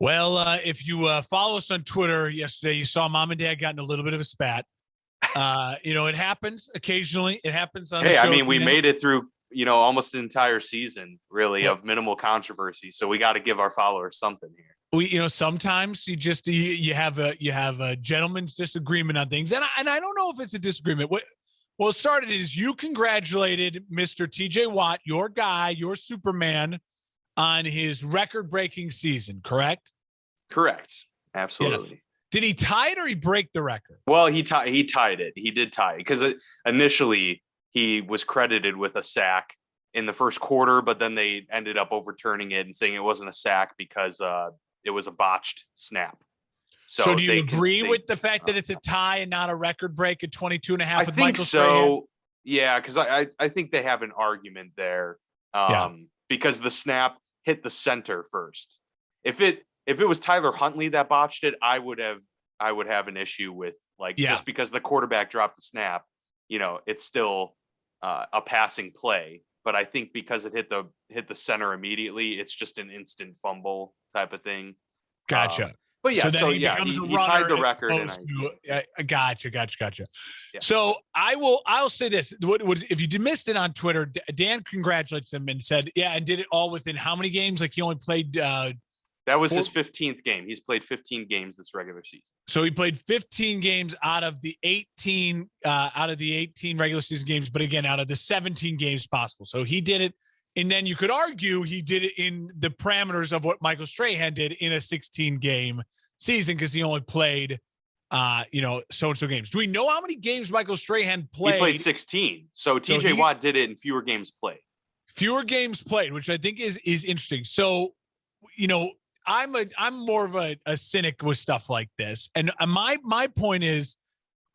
Well, if you follow us on Twitter yesterday, you saw Mom and Dad got in a little bit of a spat. It happens occasionally. It happens on the show. I mean, we made it through, almost an entire season, really, of minimal controversy. So we got to give our followers something here. Sometimes you have a gentleman's disagreement on things, and I don't know if it's a disagreement. What started is you congratulated Mr. TJ Watt, your guy, your Superman, on his record-breaking season, correct? Correct. Absolutely. Yes. Did he tie it or he break the record? Well, he tied it. He did tie it because initially he was credited with a sack in the first quarter, but then they ended up overturning it and saying it wasn't a sack because it was a botched snap. So do you agree with the fact that it's a tie and not a record break at 22 and a half with Michael Strahan? I think so. Yeah, because I think they have an argument there. Because the snap hit the center first. If it was Tyler Huntley that botched it, I would have an issue with just because the quarterback dropped the snap, it's still a passing play. But I think because it hit the center immediately, it's just an instant fumble type of thing. Gotcha. But yeah, so he tied the record. Gotcha. Yeah. So I'll say this: if you missed it on Twitter, Dan congratulates him and said, and did it all within how many games? Like he only played. That was his 15th game. He's played 15 games this regular season. So he played 15 games out of the 18 regular season games, but again, out of the 17 games possible. So he did it. And then you could argue he did it in the parameters of what Michael Strahan did in a 16-game season because he only played, so-and-so games. Do we know how many games Michael Strahan played? He played 16. So TJ Watt did it in fewer games played. Fewer games played, which I think is interesting. So, I'm more of a cynic with stuff like this. And my point is,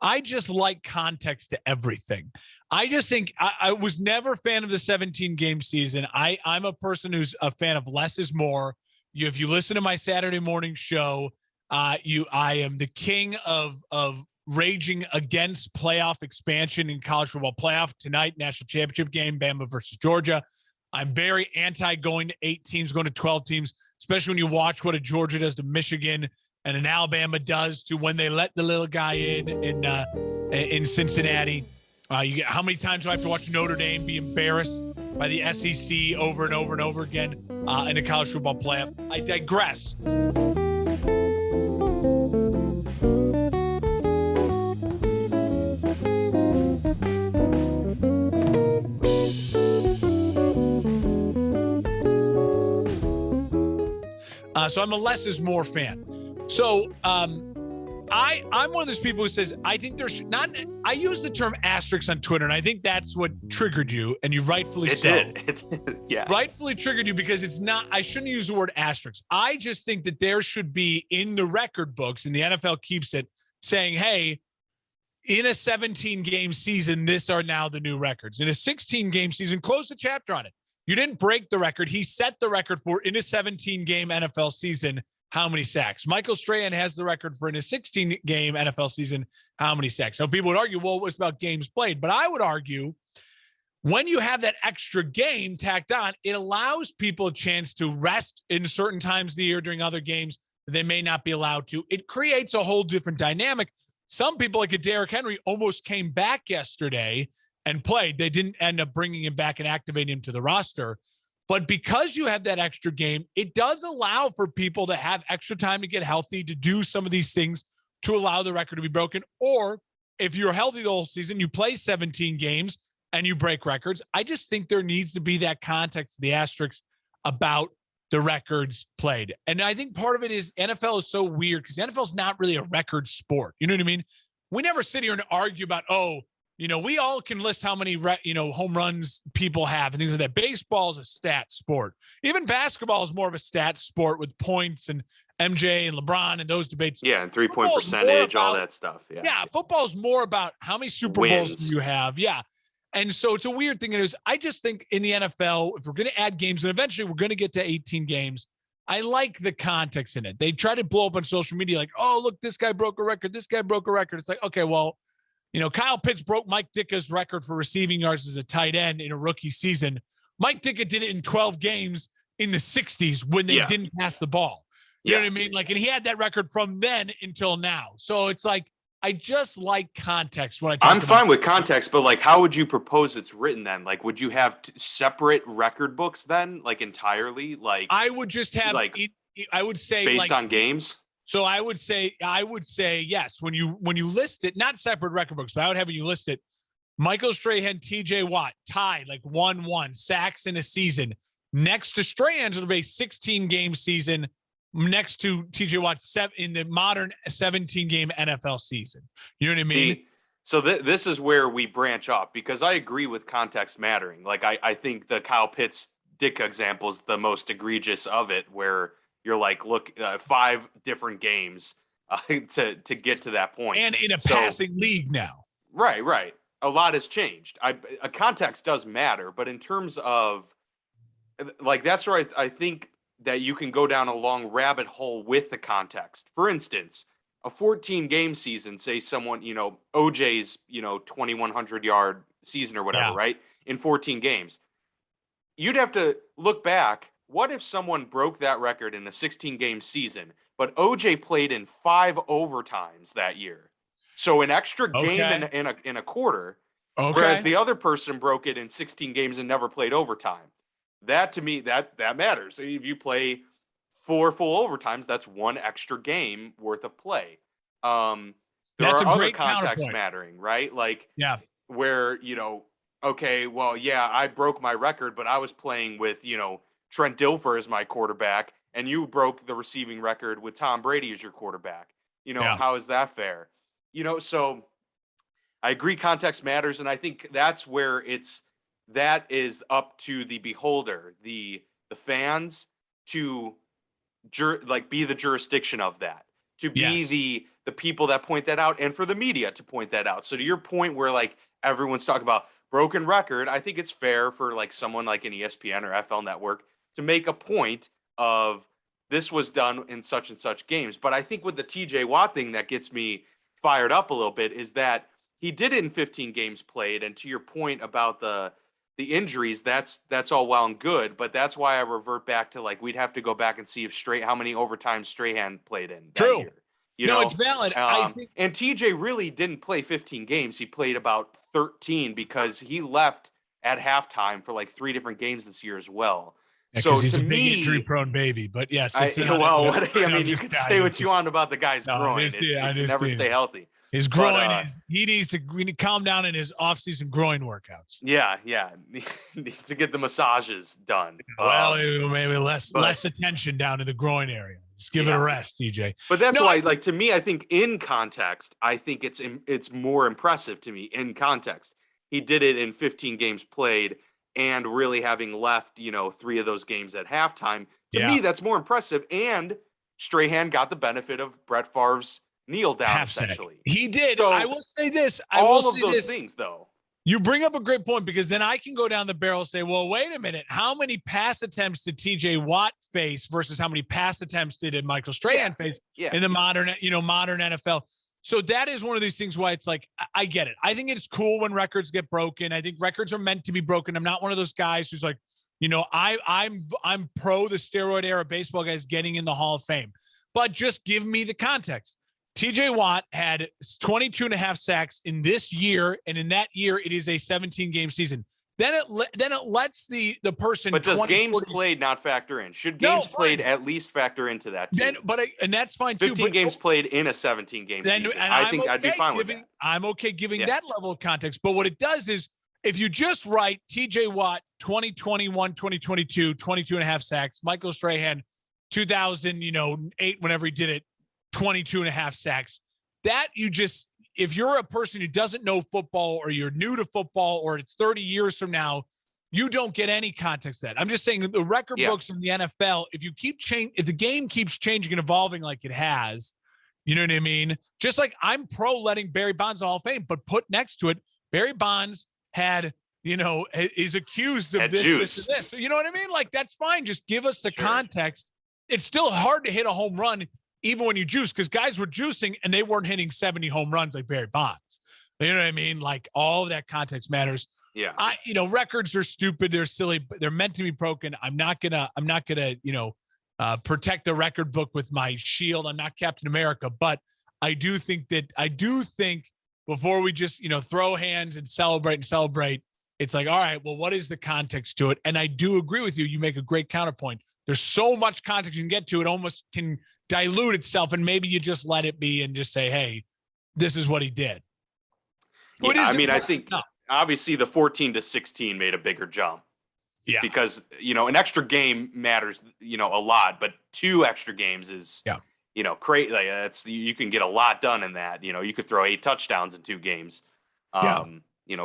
I just like context to everything. I just think I was never a fan of the 17-game season. I'm a person who's a fan of less is more. If you listen to my Saturday morning show, I am the king of raging against playoff expansion in college football playoff. Tonight, national championship game, Bama versus Georgia. I'm very anti going to 8 teams, going to 12 teams, especially when you watch what a Georgia does to Michigan and an Alabama does to when they let the little guy in Cincinnati. How many times do I have to watch Notre Dame be embarrassed by the SEC over and over and over again in a college football playoff? I digress. So I'm a less is more fan. So I'm one of those people who says, I think there's not, I use the term asterisk on Twitter, and I think that's what triggered you, and you rightfully so. It did. Yeah. Rightfully triggered you because it's not, I shouldn't use the word asterisk. I just think that there should be in the record books, and the NFL keeps it, saying, hey, in a 17-game season, this are now the new records. In a 16-game season, close the chapter on it. You didn't break the record. He set the record for, in a 17-game NFL season, how many sacks. Michael Strahan has the record for, in a 16-game NFL season, how many sacks. So people would argue, well, it's about games played. But I would argue when you have that extra game tacked on, it allows people a chance to rest in certain times of the year during other games that they may not be allowed to. It creates a whole different dynamic. Some people, like a Derrick Henry, almost came back yesterday and played. They didn't end up bringing him back and activating him to the roster. But because you have that extra game, it does allow for people to have extra time to get healthy, to do some of these things to allow the record to be broken. Or if you're healthy the whole season, you play 17 games and you break records. I just think there needs to be that context, the asterisks about the records played. And I think part of it is NFL is so weird because the NFL is not really a record sport. You know what I mean? We never sit here and argue about, we all can list how many, home runs people have and things like that. Baseball is a stat sport. Even basketball is more of a stat sport with points and MJ and LeBron and those debates. Yeah, and 3-point percentage, all that stuff. Yeah, football is more about how many Super Bowls do you have. Yeah. And so it's a weird thing. I just think in the NFL, if we're going to add games, and eventually we're going to get to 18 games, I like the context in it. They try to blow up on social media like, oh, look, this guy broke a record. This guy broke a record. It's like, okay, well, Kyle Pitts broke Mike Ditka's record for receiving yards as a tight end in a rookie season. Mike Ditka did it in 12 games in the 60s when they didn't pass the ball. You know what I mean? Like, and he had that record from then until now. So it's like, I just like context when I talk I'm fine with context, but like, how would you propose it's written then? Like, would you have separate record books then, like entirely? Like, I would just have, like, I would say based like, on games. So I would say yes. When you list it, not separate record books, but I would have you list it. Michael Strahan, TJ Watt tied like 1-1 sacks in a season. Next to Strahan's, it'll be a 16 game season. Next to TJ Watt in the modern 17 game NFL season. You know what I mean? See, so this is where we branch off, because I agree with context mattering. Like, I think the Kyle Pitts Ditka example is the most egregious of it, where you're like, look, 5 different games to get to that point. And in a passing league now. Right. A lot has changed. A context does matter, but in terms of, like, that's where I think that you can go down a long rabbit hole with the context. For instance, a 14 game season, say someone, OJ's, 2,100 yard season or whatever, right? In 14 games, you'd have to look back. What if someone broke that record in a 16 game season, but OJ played in 5 overtimes that year? So an extra game in a quarter, whereas the other person broke it in 16 games and never played overtime. That, to me, that matters. If you play 4 full overtimes, that's 1 extra game worth of play. There That's are a other great contexts mattering, right? Like, where, okay, well, yeah, I broke my record, but I was playing with, Trent Dilfer as my quarterback, and you broke the receiving record with Tom Brady as your quarterback. How is that fair? So I agree context matters, and I think that's where that is up to the beholder, the fans, to be the jurisdiction of that, to be the people that point that out, and for the media to point that out. So to your point where like everyone's talking about broken record, I think it's fair for like someone like an ESPN or FL Network to make a point of this was done in such and such games. But I think with the TJ Watt thing that gets me fired up a little bit is that he did it in 15 games played. And to your point about the injuries, that's all well and good, but that's why I revert back to like, we'd have to go back and see if how many overtimes Strahan played in that year. It's valid. I think, and TJ really didn't play 15 games. He played about 13 because he left at halftime for like 3 different games this year as well. So he's to a me, big injury-prone baby, but yes, you can say what you want about the guy's groin. He can never stay healthy. His groin, we need to calm down in his off-season groin workouts. Yeah. Needs to get the massages done. Well, maybe less attention down to the groin area. Just give it a rest, TJ. But that's why, like, to me, I think in context, I think it's more impressive to me in context. He did it in 15 games played and really having left, 3 of those games at halftime. To me, that's more impressive. And Strahan got the benefit of Brett Favre's kneel down, essentially. He did. So, I will say this. All of those things, though. You bring up a great point, because then I can go down the barrel and say, well, wait a minute. How many pass attempts did TJ Watt face versus how many pass attempts did Michael Strahan face in the modern NFL? So that is one of these things why it's like, I get it. I think it's cool when records get broken. I think records are meant to be broken. I'm not one of those guys who's like, I'm pro the steroid era baseball guys getting in the Hall of Fame, but just give me the context. TJ Watt had 22 and a half sacks in this year, and in that year, it is a 17-game season. Then it lets the person. But does games played not factor in? Should games played at least factor into that? Too? And that's fine too. 15 games played in a 17-game season. I think I'd be fine with that. I'm okay giving that level of context. But what it does is, if you just write TJ Watt 2021, 2022, 22 and a half sacks, Michael Strahan 2008, whenever he did it, 22 and a half sacks. That if you're a person who doesn't know football, or you're new to football, or it's 30 years from now, you don't get any context to that. I'm just saying the record books in the NFL, if the game keeps changing and evolving like it has, you know what I mean? Just like I'm pro letting Barry Bonds in the Hall of Fame, but put next to it, Barry Bonds had, is accused of this, and this. So you know what I mean? Like, that's fine. Just give us the context. It's still hard to hit a home run even when you juice, because guys were juicing and they weren't hitting 70 home runs like Barry Bonds. You know what I mean? Like, all of that context matters. Yeah. Records are stupid. They're silly, but they're meant to be broken. I'm not gonna, protect the record book with my shield. I'm not Captain America, but I do think before we just, throw hands and celebrate, it's like, all right, well, what is the context to it? And I do agree with you. You make a great counterpoint. There's so much context you can get to, it almost can dilute itself, and maybe you just let it be and just say, hey, this is what he did. Yeah, I think obviously the 14-16 made a bigger jump. Yeah. Because, an extra game matters, a lot, but 2 extra games is, great. Like you can get a lot done in that. You could throw 8 touchdowns in 2 games,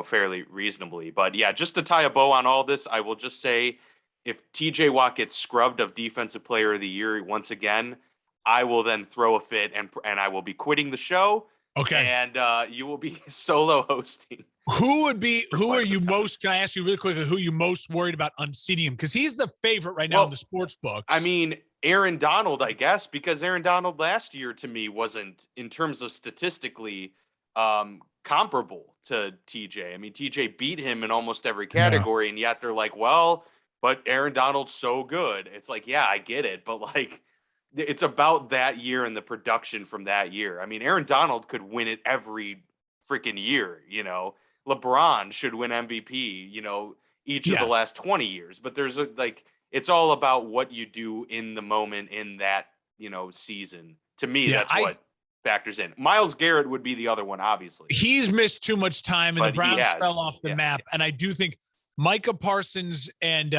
fairly reasonably. But yeah, just to tie a bow on all this, I will just say, if TJ Watt gets scrubbed of Defensive Player of the Year once again, I will then throw a fit and I will be quitting the show. Okay. And you will be solo hosting. Can I ask you really quickly, who are you most worried about unseating him? Because he's the favorite right now in the sports books. I mean, Aaron Donald, I guess, because Aaron Donald last year to me wasn't, in terms of statistically, comparable to TJ. I mean, TJ beat him in almost every category, and yet they're like, well, but Aaron Donald's so good. It's like, yeah, I get it, but like, it's about that year and the production from that year. I mean, Aaron Donald could win it every freaking year, LeBron should win MVP, each of the last 20 years. But there's it's all about what you do in the moment in that, season. To me, that's what factors in. Myles Garrett would be the other one, obviously. He's missed too much time, and the Browns fell off the map. And I do think Micah Parsons and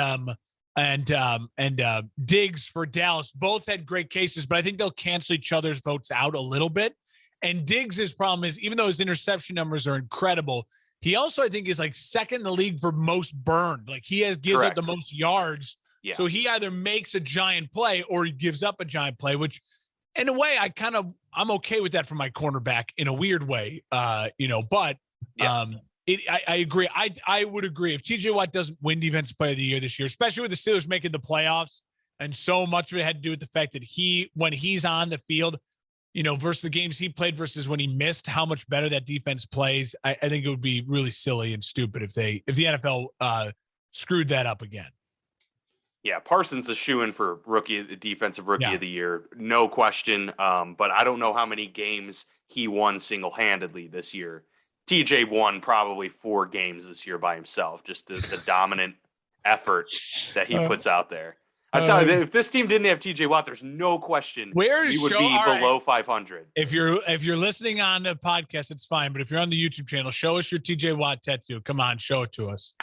Diggs for Dallas both had great cases, but I think they'll cancel each other's votes out a little bit. And Diggs' problem is, even though his interception numbers are incredible, he also, I think, is like second in the league for most burned. Like gives up the most yards. Yeah. So he either makes a giant play or he gives up a giant play, which in a way I'm okay with that for my cornerback in a weird way. But I agree. I would agree if TJ Watt doesn't win Defensive Player of the Year this year, especially with the Steelers making the playoffs, and so much of it had to do with the fact that when he's on the field, versus the games he played versus when he missed, how much better that defense plays. I think it would be really silly and stupid if the NFL screwed that up again. Yeah, Parsons is shoo-in for defensive rookie of the year, no question. But I don't know how many games he won single-handedly this year. TJ won probably 4 games this year by himself, just the dominant effort that he puts out there. I tell you, if this team didn't have TJ Watt, there's no question we would be below 500. If you're listening on the podcast, it's fine. But if you're on the YouTube channel, show us your TJ Watt tattoo. Come on, show it to us.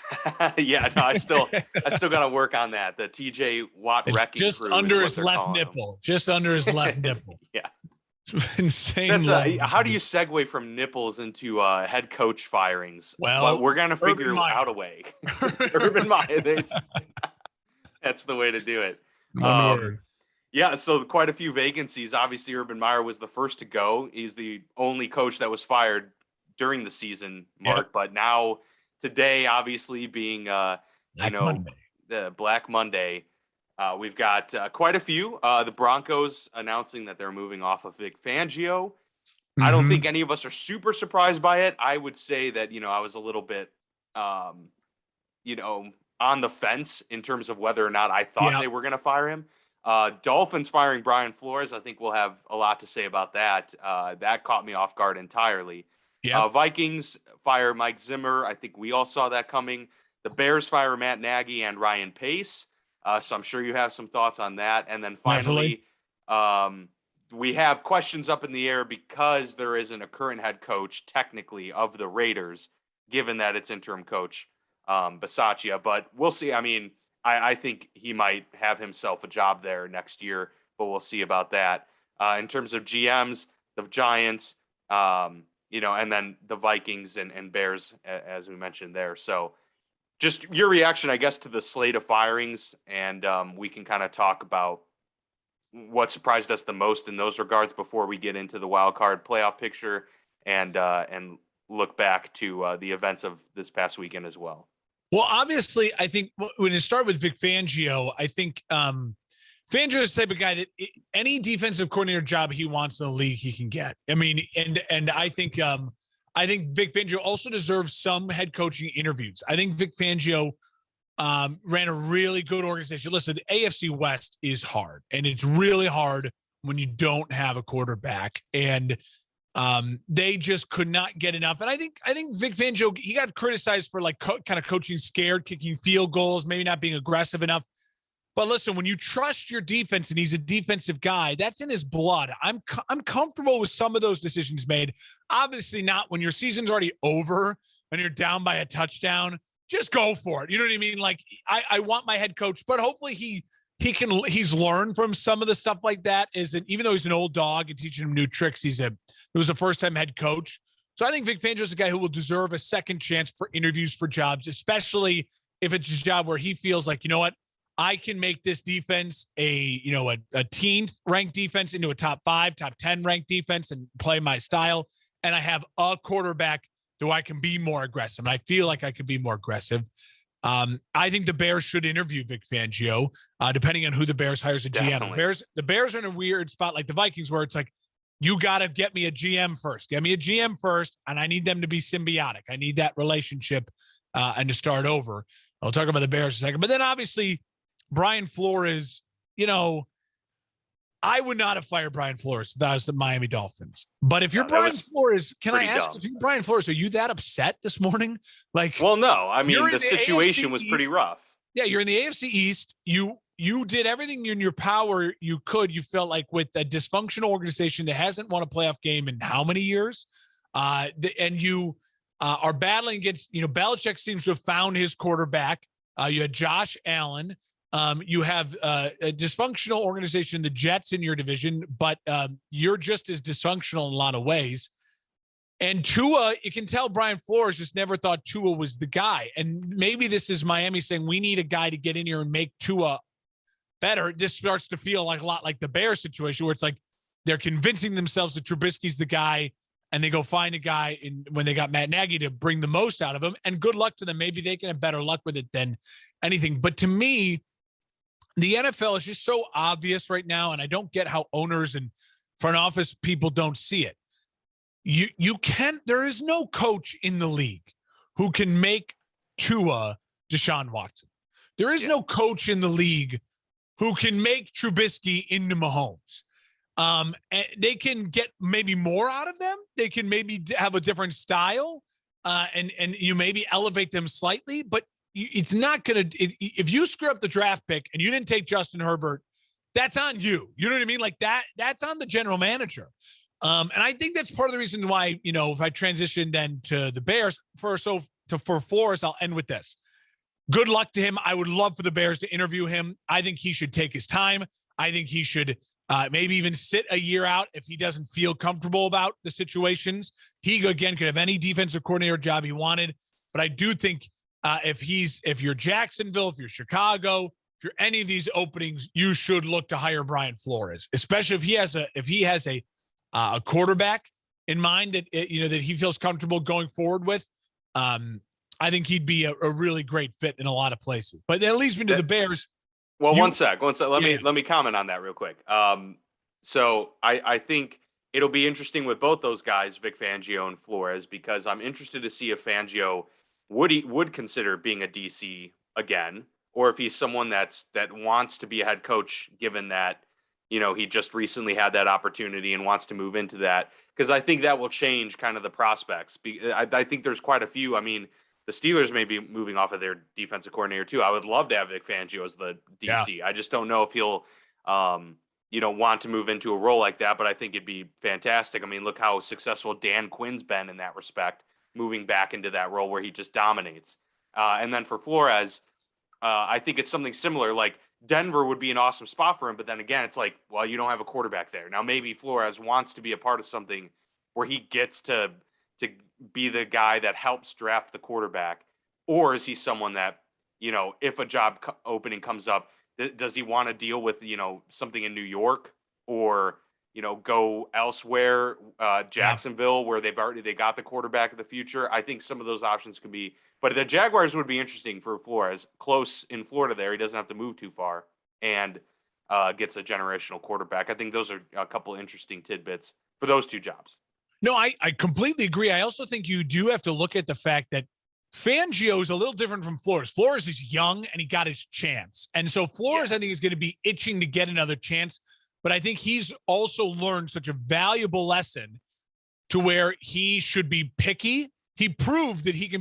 Yeah, no, I still got to work on that. The TJ Watt wrecking just crew under his left nipple. Just under his left nipple. Yeah. Insane. How do you segue from nipples into head coach firings? Well, but we're gonna figure out a way. Urban Meyer, that's the way to do it. Yeah, so quite a few vacancies. Obviously, Urban Meyer was the first to go. He's the only coach that was fired during the season, Mark. Yep. But now, today, obviously being the Black Monday. We've got quite a few. The Broncos announcing that they're moving off of Vic Fangio. Mm-hmm. I don't think any of us are super surprised by it. I would say that, I was a little bit, on the fence in terms of whether or not I thought they were going to fire him. Dolphins firing Brian Flores. I think we'll have a lot to say about that. That caught me off guard entirely. Yeah. Vikings fire Mike Zimmer. I think we all saw that coming. The Bears fire Matt Nagy and Ryan Pace. So I'm sure you have some thoughts on that. And then finally, we have questions up in the air because there isn't a current head coach technically of the Raiders, given that it's interim coach Bisaccia. But we'll see. I mean, I think he might have himself a job there next year, but we'll see about that. In terms of GMs, the Giants, and then the Vikings and Bears, as we mentioned there. So just your reaction, I guess, to the slate of firings, and we can kind of talk about what surprised us the most in those regards before we get into the wild card playoff picture and look back to the events of this past weekend as well. Well, obviously, I think when it started with Vic Fangio, I think Fangio is the type of guy that any defensive coordinator job he wants in the league, he can get. I mean, and I think Vic Fangio also deserves some head coaching interviews. I think Vic Fangio ran a really good organization. Listen, the AFC West is hard, and it's really hard when you don't have a quarterback. And they just could not get enough. And I think Vic Fangio, he got criticized for like kind of coaching scared, kicking field goals, maybe not being aggressive enough. But listen, when you trust your defense and he's a defensive guy, that's in his blood. I'm comfortable with some of those decisions made. Obviously not when your season's already over and you're down by a touchdown. Just go for it. You know what I mean? Like I want my head coach, but hopefully he's learned from some of the stuff like that. Even though he's an old dog and teaching him new tricks, he was a first-time head coach. So I think Vic Fangio is a guy who will deserve a second chance for interviews for jobs, especially if it's a job where he feels like, you know what, I can make this defense a teenth ranked defense into a top 5, top 10 ranked defense and play my style. And I have a quarterback who I can be more aggressive. And I feel like I could be more aggressive. I think the Bears should interview Vic Fangio, depending on who the Bears hires a GM. The Bears are in a weird spot like the Vikings where it's like, you got to get me a GM first. Get me a GM first, and I need them to be symbiotic. I need that relationship and to start over. I'll talk about the Bears in a second. But then obviously, Brian Flores, I would not have fired Brian Flores. That was the Miami Dolphins. But if you're Brian Flores, can I ask, if you're Brian Flores, are you that upset this morning? Like, well, no. I mean, the situation was pretty rough. Yeah, you're in the AFC East. You did everything in your power you could. You felt like with a dysfunctional organization that hasn't won a playoff game in how many years? And you are battling against, Belichick seems to have found his quarterback. You had Josh Allen. You have a dysfunctional organization, the Jets in your division, but you're just as dysfunctional in a lot of ways. And Tua, you can tell Brian Flores just never thought Tua was the guy. And maybe this is Miami saying we need a guy to get in here and make Tua better. This starts to feel like a lot like the Bears situation where it's like they're convincing themselves that Trubisky's the guy and they go find a guy when they got Matt Nagy to bring the most out of him. And good luck to them. Maybe they can have better luck with it than anything. But to me, the NFL is just so obvious right now, and I don't get how owners and front office people don't see it. There is no coach in the league who can make Tua Deshaun Watson. There is no coach in the league who can make Trubisky into Mahomes. And they can get maybe more out of them. They can maybe have a different style and you maybe elevate them slightly, but it's not going to, if you screw up the draft pick and you didn't take Justin Herbert, that's on you. You know what I mean? Like that's on the general manager. And I think that's part of the reason why, if I transition then to the Bears for Flores, I'll end with this. Good luck to him. I would love for the Bears to interview him. I think he should take his time. I think he should maybe even sit a year out if he doesn't feel comfortable about the situations. He, again, could have any defensive coordinator job he wanted. But I do think if you're Jacksonville, if you're Chicago, if you're any of these openings, you should look to hire Brian Flores, especially if he has a quarterback in mind that that he feels comfortable going forward with. I think he'd be a really great fit in a lot of places. But that leads me to the Bears. Well, one sec. Let me comment on that real quick. So I think it'll be interesting with both those guys, Vic Fangio and Flores, because I'm interested to see if Fangio would consider being a DC again, or if he's someone that wants to be a head coach, given that he just recently had that opportunity and wants to move into that. Because I think that will change kind of the prospects. I think there's quite a few. I mean, the Steelers may be moving off of their defensive coordinator too. I would love to have Vic Fangio as the DC. Yeah. I just don't know if he'll, want to move into a role like that, but I think it'd be fantastic. I mean, look how successful Dan Quinn's been in that respect, moving back into that role where he just dominates. And then for Flores, I think it's something similar. Like Denver would be an awesome spot for him, but then again, it's like, well, you don't have a quarterback there. Now maybe Flores wants to be a part of something where he gets to be the guy that helps draft the quarterback, or is he someone that, if a job opening comes up, does he want to deal with, something in New York or, go elsewhere, Jacksonville, where they got the quarterback of the future? I think some of those options could be, but the Jaguars would be interesting for Flores, close in Florida there. He doesn't have to move too far and gets a generational quarterback. I think those are a couple interesting tidbits for those two jobs. No, I completely agree. I also think you do have to look at the fact that Fangio is a little different from Flores. Flores is young and he got his chance. And so Flores, I think, is going to be itching to get another chance. But I think he's also learned such a valuable lesson to where he should be picky. He proved that he can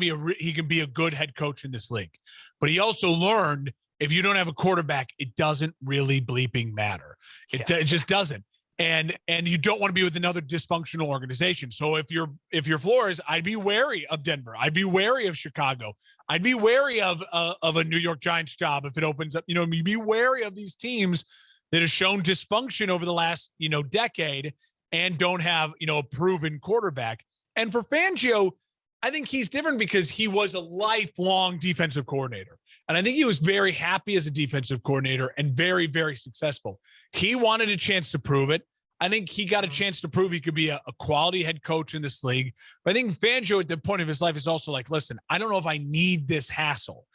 be a good head coach in this league. But he also learned if you don't have a quarterback, it doesn't really bleeping matter. It just doesn't. And you don't want to be with another dysfunctional organization. So if you're Flores, I'd be wary of Denver. I'd be wary of Chicago. I'd be wary of a New York Giants job if it opens up. You'd be wary of these teams that have shown dysfunction over the last decade and don't have a proven quarterback. And for Fangio, I think he's different because he was a lifelong defensive coordinator. And I think he was very happy as a defensive coordinator and very, very successful. He wanted a chance to prove it. I think he got a chance to prove he could be a quality head coach in this league. But I think Fangio at the point of his life is also like, listen, I don't know if I need this hassle.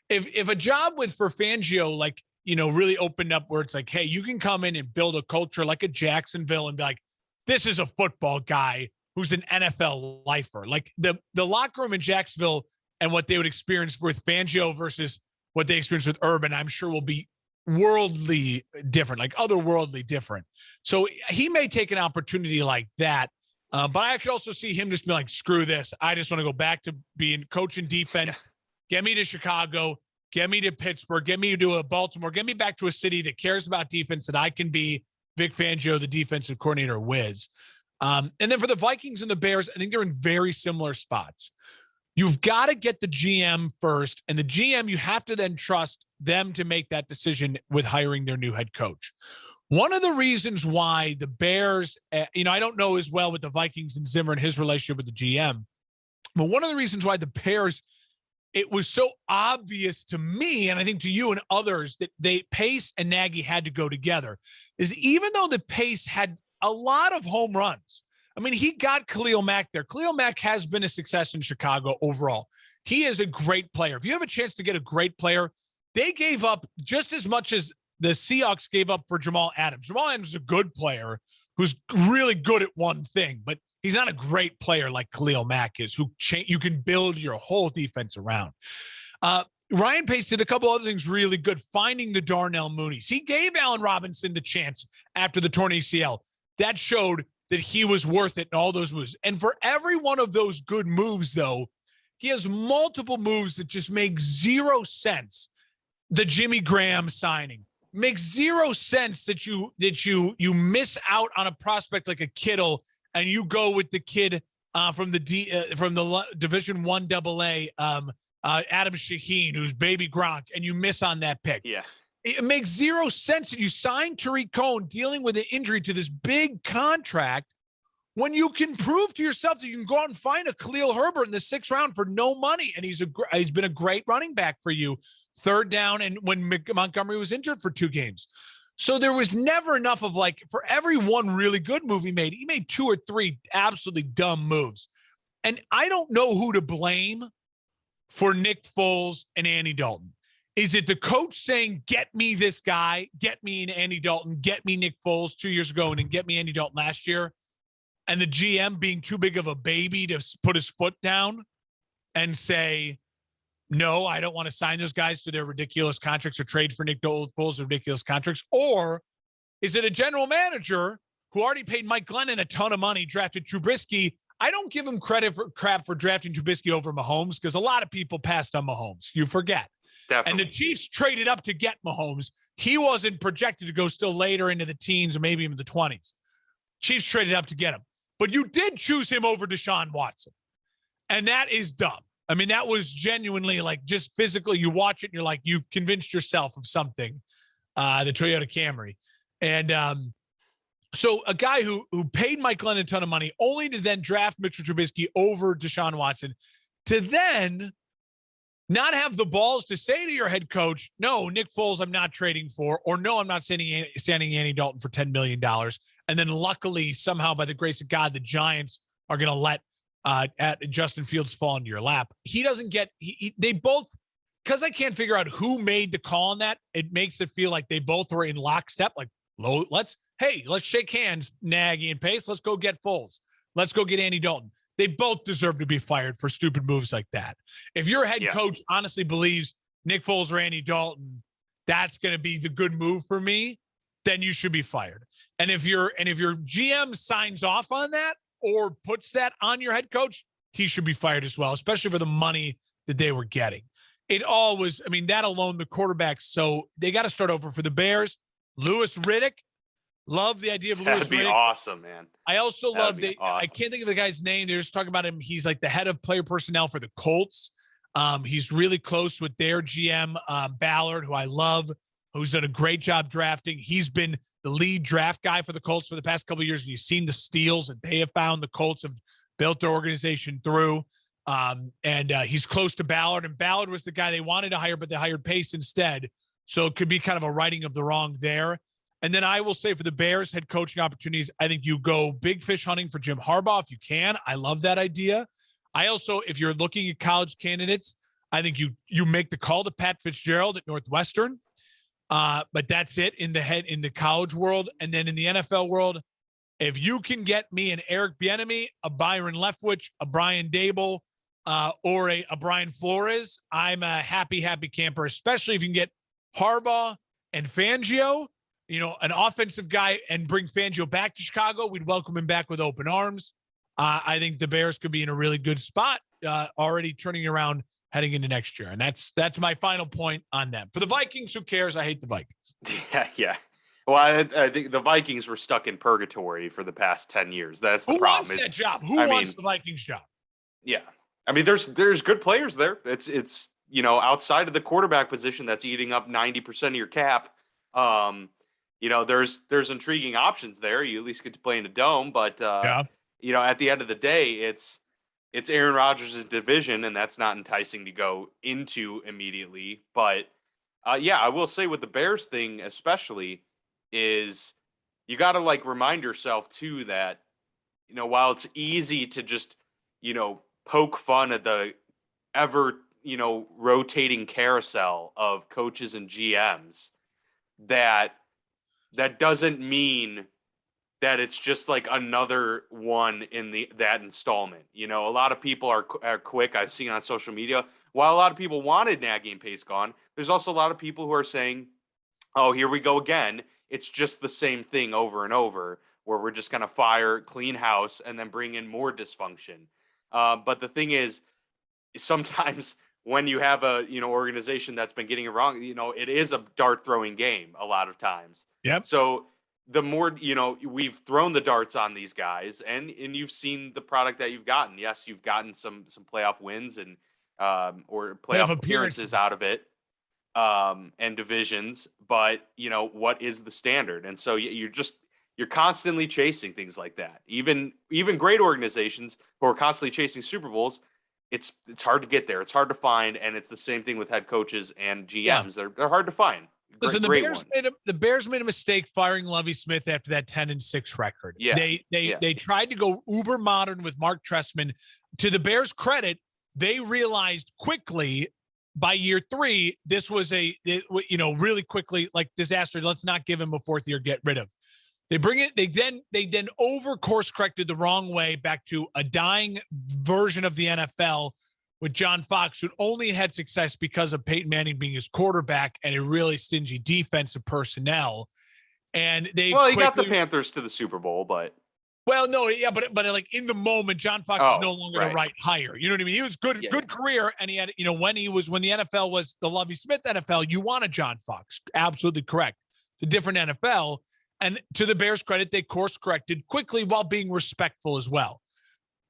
If a job for Fangio, really opened up where it's like, hey, you can come in and build a culture like a Jacksonville and be like, this is a football guy who's an NFL lifer. Like the locker room in Jacksonville and what they would experience with Fangio versus what they experience with Urban, I'm sure will be worldly different, like otherworldly different. So he may take an opportunity like that. But I could also see him just be like, screw this. I just want to go back to being coaching defense. Get me to Chicago. Get me to Pittsburgh. Get me to Baltimore. Get me back to a city that cares about defense that I can be Vic Fangio, the defensive coordinator, whiz. And then for the Vikings and the Bears, I think they're in very similar spots. You've got to get the GM first, and the GM, you have to then trust them to make that decision with hiring their new head coach. One of the reasons why the Bears, I don't know as well with the Vikings and Zimmer and his relationship with the GM, but one of the reasons why the Bears, it was so obvious to me, and I think to you and others, that Pace and Nagy had to go together, is even though the Pace had a lot of home runs. I mean, he got Khalil Mack there. Khalil Mack has been a success in Chicago overall. He is a great player. If you have a chance to get a great player, they gave up just as much as the Seahawks gave up for Jamal Adams. Jamal Adams is a good player who's really good at one thing, but he's not a great player like Khalil Mack is, who you can build your whole defense around. Ryan Pace did a couple other things really good, finding the Darnell Moonies. He gave Allen Robinson the chance after the torn ACL. That showed that he was worth it in all those moves. And for every one of those good moves, though, he has multiple moves that just make zero sense. The Jimmy Graham signing makes zero sense that you miss out on a prospect like a Kittle and you go with the kid from the Division I AA, Adam Shaheen, who's baby Gronk, and you miss on that pick. Yeah. It makes zero sense that you sign Tariq Cohen dealing with an injury to this big contract when you can prove to yourself that you can go out and find a Khalil Herbert in the 6th round for no money. And he's been a great running back for you, third down, and when Montgomery was injured for 2 games. So there was never enough of, like, for every one really good move he made 2 or 3 absolutely dumb moves. And I don't know who to blame for Nick Foles and Andy Dalton. Is it the coach saying, get me this guy, get me an Andy Dalton, get me Nick Foles 2 years ago, and then get me Andy Dalton last year? And the GM being too big of a baby to put his foot down and say, no, I don't want to sign those guys to their ridiculous contracts or trade for Nick Foles' ridiculous contracts? Or is it a general manager who already paid Mike Glennon a ton of money, drafted Trubisky? I don't give him crap for drafting Trubisky over Mahomes, because a lot of people passed on Mahomes. You forget. Definitely. And the Chiefs traded up to get Mahomes. He wasn't projected to go still later into the teens or maybe even the 20s. Chiefs traded up to get him. But you did choose him over Deshaun Watson. And that is dumb. I mean, that was genuinely, like, just physically, you watch it and you're like, you've convinced yourself of something, the Toyota Camry. And so a guy who paid Mike Glennon a ton of money only to then draft Mitchell Trubisky over Deshaun Watson, to then not have the balls to say to your head coach, no, Nick Foles I'm not trading for, or no, I'm not sending Andy Dalton for $10 million. And then luckily, somehow, by the grace of God, the Giants are going to let Justin Fields fall into your lap. He doesn't get – they both – because I can't figure out who made the call on that, it makes it feel like they both were in lockstep. Like, let's shake hands, Nagy and Pace. Let's go get Foles. Let's go get Andy Dalton. they both deserve to be fired for stupid moves like that. If your head coach honestly believes Nick Foles or Andy Dalton, that's going to be the good move for me, then you should be fired. And if your GM signs off on that or puts that on your head coach, he should be fired as well, especially for the money that they were getting. It all was, I mean, that alone, the quarterbacks. So they got to start over for the Bears. Louis Riddick. Love the idea of Louis Riddick. That'd be awesome, man. I also love I can't think of the guy's name. They're just talking about him. He's like the head of player personnel for the Colts. He's really close with their GM, Ballard, who I love, who's done a great job drafting. He's been the lead draft guy for the Colts for the past couple of years. And you've seen the steals that they have found. The Colts have built their organization through. He's close to Ballard. And Ballard was the guy they wanted to hire, but they hired Pace instead. So it could be kind of a righting of the wrong there. And then I will say for the Bears head coaching opportunities, I think you go big fish hunting for Jim Harbaugh if you can. I love that idea. I also, if you're looking at college candidates, I think you make the call to Pat Fitzgerald at Northwestern. But that's it in the college world. And then in the NFL world, if you can get me an Eric Bieniemy, a Byron Leftwich, a Brian Dable, or a Brian Flores, I'm a happy camper, especially if you can get Harbaugh and Fangio, an offensive guy, and bring Fangio back to Chicago. We'd welcome him back with open arms. I think the Bears could be in a really good spot, already turning around heading into next year. And that's my final point on them. For the Vikings, who cares? I hate the Vikings. Yeah. Well, I think the Vikings were stuck in purgatory for the past 10 years. That's the problem. Who wants that job? Who wants the Vikings job? Yeah. I mean, there's good players there. It's outside of the quarterback position that's eating up 90% of your cap. There's intriguing options there. You at least get to play in a dome, but at the end of the day, it's Aaron Rodgers' division, and that's not enticing to go into immediately. But I will say with the Bears thing, especially, is you got to remind yourself too that while it's easy to just poke fun at the ever rotating carousel of coaches and GMs, that doesn't mean that it's just another one in that installment. A lot of people are quick. I've seen on social media, while a lot of people wanted Nagy and Pace gone, there's also a lot of people who are saying, oh, here we go again. It's just the same thing over and over, where we're just going to fire, clean house, and then bring in more dysfunction. But the thing is, sometimes when you have a organization that's been getting it wrong, it is a dart throwing game a lot of times. Yep. So the more we've thrown the darts on these guys, and you've seen the product that you've gotten. Yes, you've gotten some playoff wins and or playoff appearances out of it, and divisions. But what is the standard? And so you're constantly chasing things like that. Even great organizations who are constantly chasing Super Bowls, it's hard to get there. It's hard to find, and it's the same thing with head coaches and GMs. Yeah. They're hard to find. Listen, the Bears made a mistake firing Lovie Smith after that 10-6 record. Yeah. They tried to go uber modern with Mark Trestman. To the Bears' credit, they realized quickly by year 3 this was really quickly disaster. Let's not give him a fourth year, get rid of. They bring it. They then over course corrected the wrong way back to a dying version of the NFL with John Fox, who only had success because of Peyton Manning being his quarterback and a really stingy defensive personnel. And he got the Panthers to the Super Bowl, but in the moment, John Fox is no longer the right hire. You know what I mean? He was good career, and he had when the NFL was the Lovie Smith NFL, you want a John Fox. Absolutely correct. It's a different NFL. And to the Bears' credit, they course corrected quickly while being respectful as well.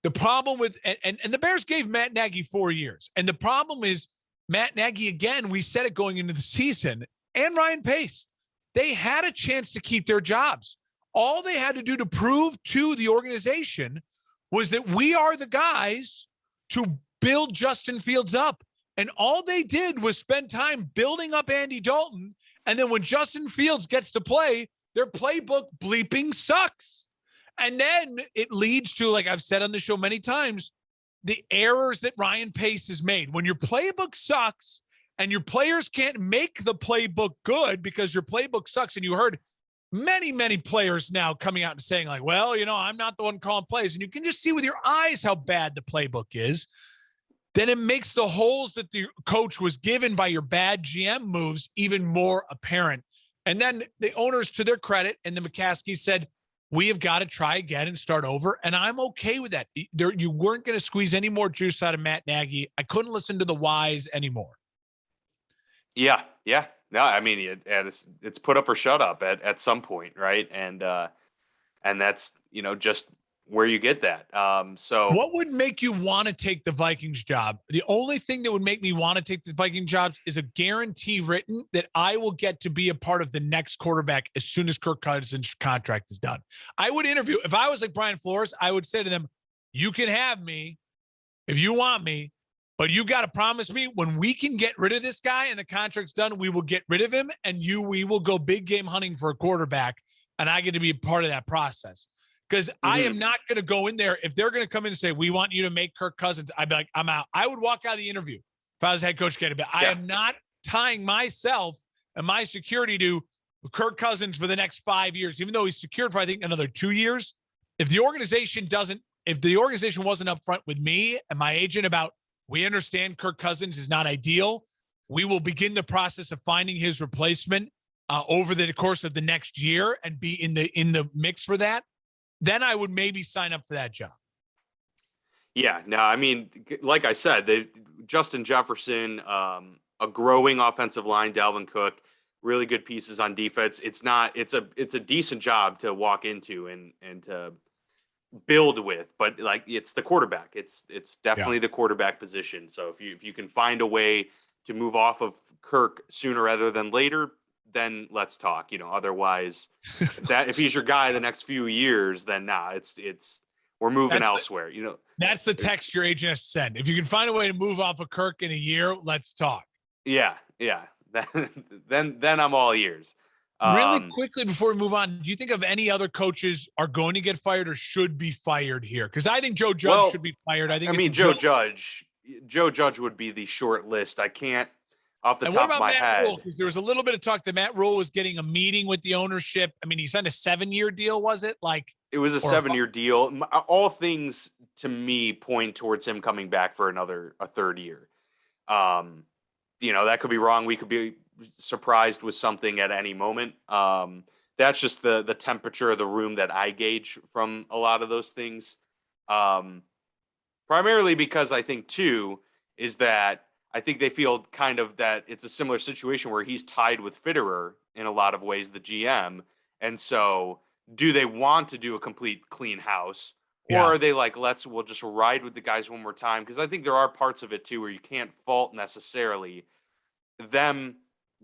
The problem with and the Bears gave Matt Nagy 4 years. And the problem is Matt Nagy, again, we said it going into the season, and Ryan Pace, they had a chance to keep their jobs. All they had to do to prove to the organization was that we are the guys to build Justin Fields up. And all they did was spend time building up Andy Dalton. And then when Justin Fields gets to play, their playbook bleeping sucks. And then it leads to, like I've said on the show many times, the errors that Ryan Pace has made. When your playbook sucks and your players can't make the playbook good because your playbook sucks, and you heard many players now coming out and saying like, well, I'm not the one calling plays. And you can just see with your eyes how bad the playbook is. Then it makes the holes that the coach was given by your bad GM moves even more apparent. And then the owners, to their credit, and the McCaskey said, we have got to try again and start over. And I'm okay with that. You weren't going to squeeze any more juice out of Matt Nagy. I couldn't listen to the whys anymore. Yeah. No, I mean, it's put up or shut up at some point, right? And that's, just where you get that. So what would make you want to take the Vikings job? The only thing that would make me want to take the Viking jobs is a guarantee written that I will get to be a part of the next quarterback as soon as Kirk Cousins' contract is done. I would interview. If I was like Brian Flores, I would say to them, you can have me if you want me, but you got to promise me when we can get rid of this guy and the contract's done, we will get rid of him and we will go big game hunting for a quarterback. And I get to be a part of that process. Because I am not going to go in there. If they're going to come in and say, we want you to make Kirk Cousins, I'd be like, I'm out. I would walk out of the interview if I was head coach Kennedy. But I am not tying myself and my security to Kirk Cousins for the next 5 years, even though he's secured for, I think, another 2 years. If the organization wasn't upfront with me and my agent about, we understand Kirk Cousins is not ideal, we will begin the process of finding his replacement over the course of the next year and be in the mix for that. Then I would maybe sign up for that job. Yeah, no, I mean, like I said, Justin Jefferson, a growing offensive line, Dalvin Cook, really good pieces on defense. It's a decent job to walk into and to build with, but like it's the quarterback. It's definitely the quarterback position. So if you can find a way to move off of Kirk sooner rather than later, then let's talk. Otherwise, if he's your guy the next few years, then we're moving elsewhere. That's the text your agent has to send. If you can find a way to move off of Kirk in a year, let's talk. Yeah. Then I'm all ears. Really quickly before we move on, do you think of any other coaches are going to get fired or should be fired here? Because I think Joe Judge should be fired. I mean, Joe Judge would be the short list. I can't. Off the top of my head. There was a little bit of talk that Matt Rule was getting a meeting with the ownership. I mean, he signed a 7-year deal, was it? It was a 7-year deal. All things to me point towards him coming back for a third year. That could be wrong. We could be surprised with something at any moment. That's just the temperature of the room that I gauge from a lot of those things. Primarily because I think too is that I think they feel kind of that it's a similar situation where he's tied with Fitterer in a lot of ways, the GM. And so do they want to do a complete clean house or are they like, we'll just ride with the guys one more time? Because I think there are parts of it too, where you can't fault necessarily them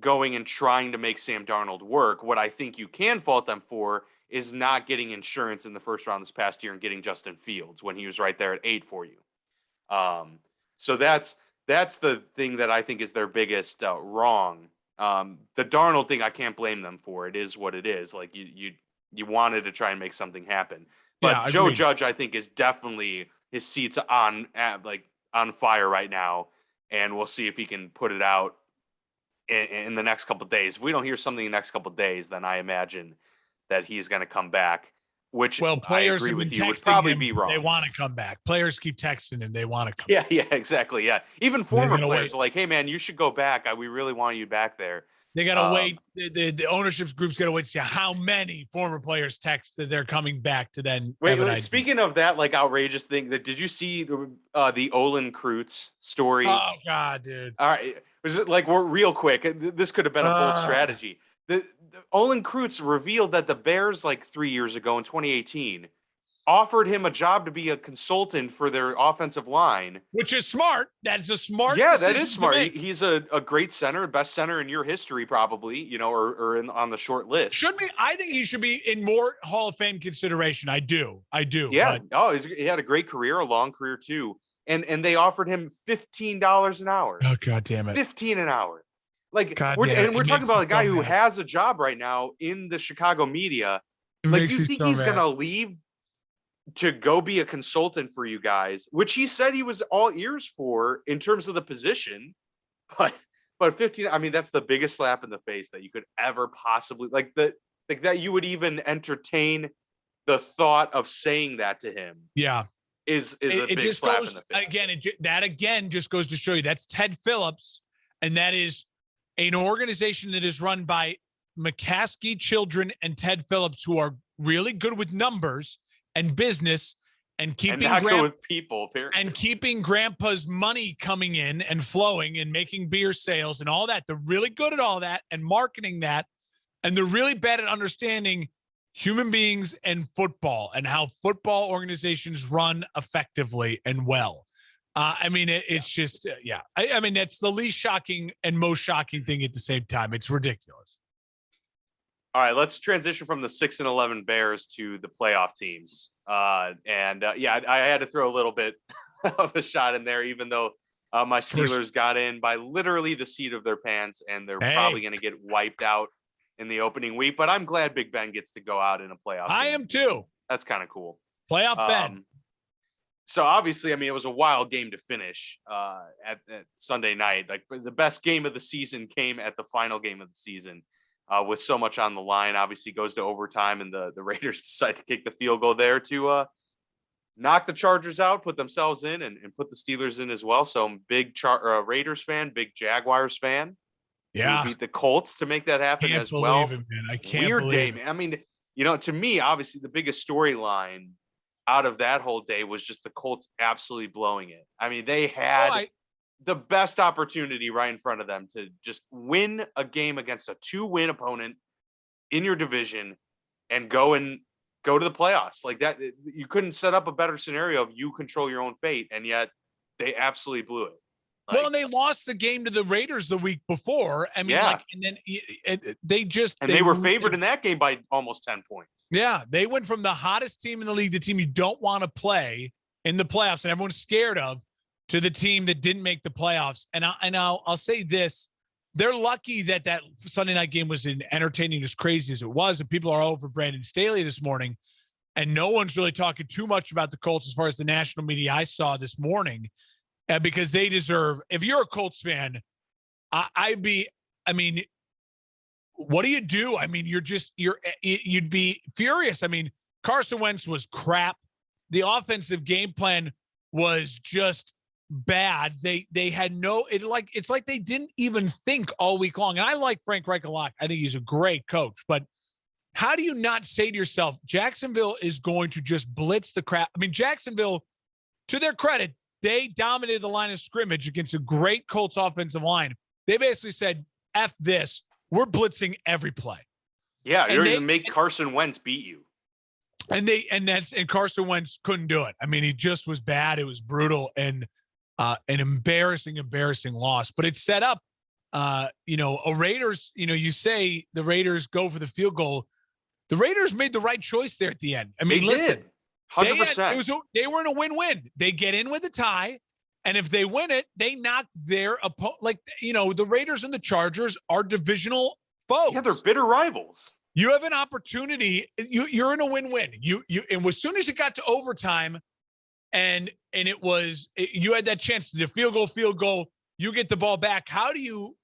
going and trying to make Sam Darnold work. What I think you can fault them for is not getting insurance in the first round this past year and getting Justin Fields when he was right there at 8 for you. So that's the thing that I think is their biggest wrong. The Darnold thing, I can't blame them for. It is what it is. Like you wanted to try and make something happen. But Joe Judge, I think, is definitely his seat's on fire right now, and we'll see if he can put it out in the next couple of days. If we don't hear something in the next couple of days, then I imagine that he's going to come back. Which players I agree with you would probably be wrong. They want to come back. Players keep texting him. They want to come back. Yeah, exactly. Yeah. Even former players are like, hey, man, you should go back. We really want you back there. They got to wait. The ownership group's got to wait to see how many former players text that they're coming back to then. Wait, speaking of that, outrageous thing, did you see the Olin Kreutz story? Oh, God, dude. All right. Was it we're real quick? This could have been a bold strategy. The Olin Kreutz revealed that the Bears 3 years ago in 2018 offered him a job to be a consultant for their offensive line, which is smart. That's a smart. Yeah, that is smart. He's a great center, best center in your history, probably. Or on the short list. Should be. I think he should be in more Hall of Fame consideration. I do. Yeah. He had a great career, a long career too. And they offered him $15 an hour. Oh, God damn it! $15 an hour. We're talking about a guy who has a job right now in the Chicago media. You think he's going to leave to go be a consultant for you guys, which he said he was all ears for in terms of the position. But 15, I mean, that's the biggest slap in the face that you could ever possibly the like that you would even entertain the thought of saying that to him. Yeah. Is a big slap in the face. Again just goes to show you that's Ted Phillips, and that is an organization that is run by McCaskey children and Ted Phillips, who are really good with numbers and business and keeping with people, apparently. And keeping grandpa's money coming in and flowing and making beer sales and all that. They're really good at all that and marketing that. And they're really bad at understanding human beings and football and how football organizations run effectively and well. It's just, I mean, that's the least shocking and most shocking thing at the same time. It's ridiculous. All right, let's transition from the 6-11 Bears to the playoff teams. I had to throw a little bit of a shot in there, even though my Steelers got in by literally the seat of their pants, and they're probably going to get wiped out in the opening week. But I'm glad Big Ben gets to go out in a playoff game. I am too. That's kind of cool. Playoff Ben. So obviously, I mean, it was a wild game to finish at Sunday night. Like, the best game of the season came at the final game of the season. With so much on the line, obviously goes to overtime, and the Raiders decide to kick the field goal there to knock the Chargers out, put themselves in, and put the Steelers in as well. So I'm big Raiders fan, big Jaguars fan. Yeah, who beat the Colts to make that happen as well. I can't Weird believe day, it. man. I mean, to me, obviously the biggest storyline out of that whole day was just the Colts absolutely blowing it. I mean, they had the best opportunity right in front of them to just win a game against a 2-win opponent in your division and go to the playoffs. Like that, you couldn't set up a better scenario of you control your own fate, and yet they absolutely blew it. And they lost the game to the Raiders the week before. I mean, they were favored in that game by almost 10 points. Yeah, they went from the hottest team in the league, the team you don't want to play in the playoffs and everyone's scared of, to the team that didn't make the playoffs. And I'll say this: they're lucky that Sunday night game was entertaining as crazy as it was, and people are all over Brandon Staley this morning, and no one's really talking too much about the Colts as far as the national media I saw this morning. Because they deserve. If you're a Colts fan, what do you do? I mean, you'd be furious. I mean, Carson Wentz was crap. The offensive game plan was just bad. They had it's like they didn't even think all week long. And I like Frank Reich a lot. I think he's a great coach. But how do you not say to yourself, Jacksonville is going to just blitz the crap? I mean, Jacksonville, to their credit, they dominated the line of scrimmage against a great Colts offensive line. They basically said, F this, we're blitzing every play. Yeah, you're going to make Carson Wentz beat you. And Carson Wentz couldn't do it. I mean, he just was bad. It was brutal and an embarrassing loss. But it set up, a Raiders, you say the Raiders go for the field goal. The Raiders made the right choice there at the end. I mean, listen. 100%. They were in a win-win. They get in with a tie, and if they win it, they knock their opponent. The Raiders and the Chargers are divisional foes. Yeah, they're bitter rivals. You have an opportunity. You're in a win-win. And as soon as it got to overtime, and you had that chance to do field goal. You get the ball back. How do you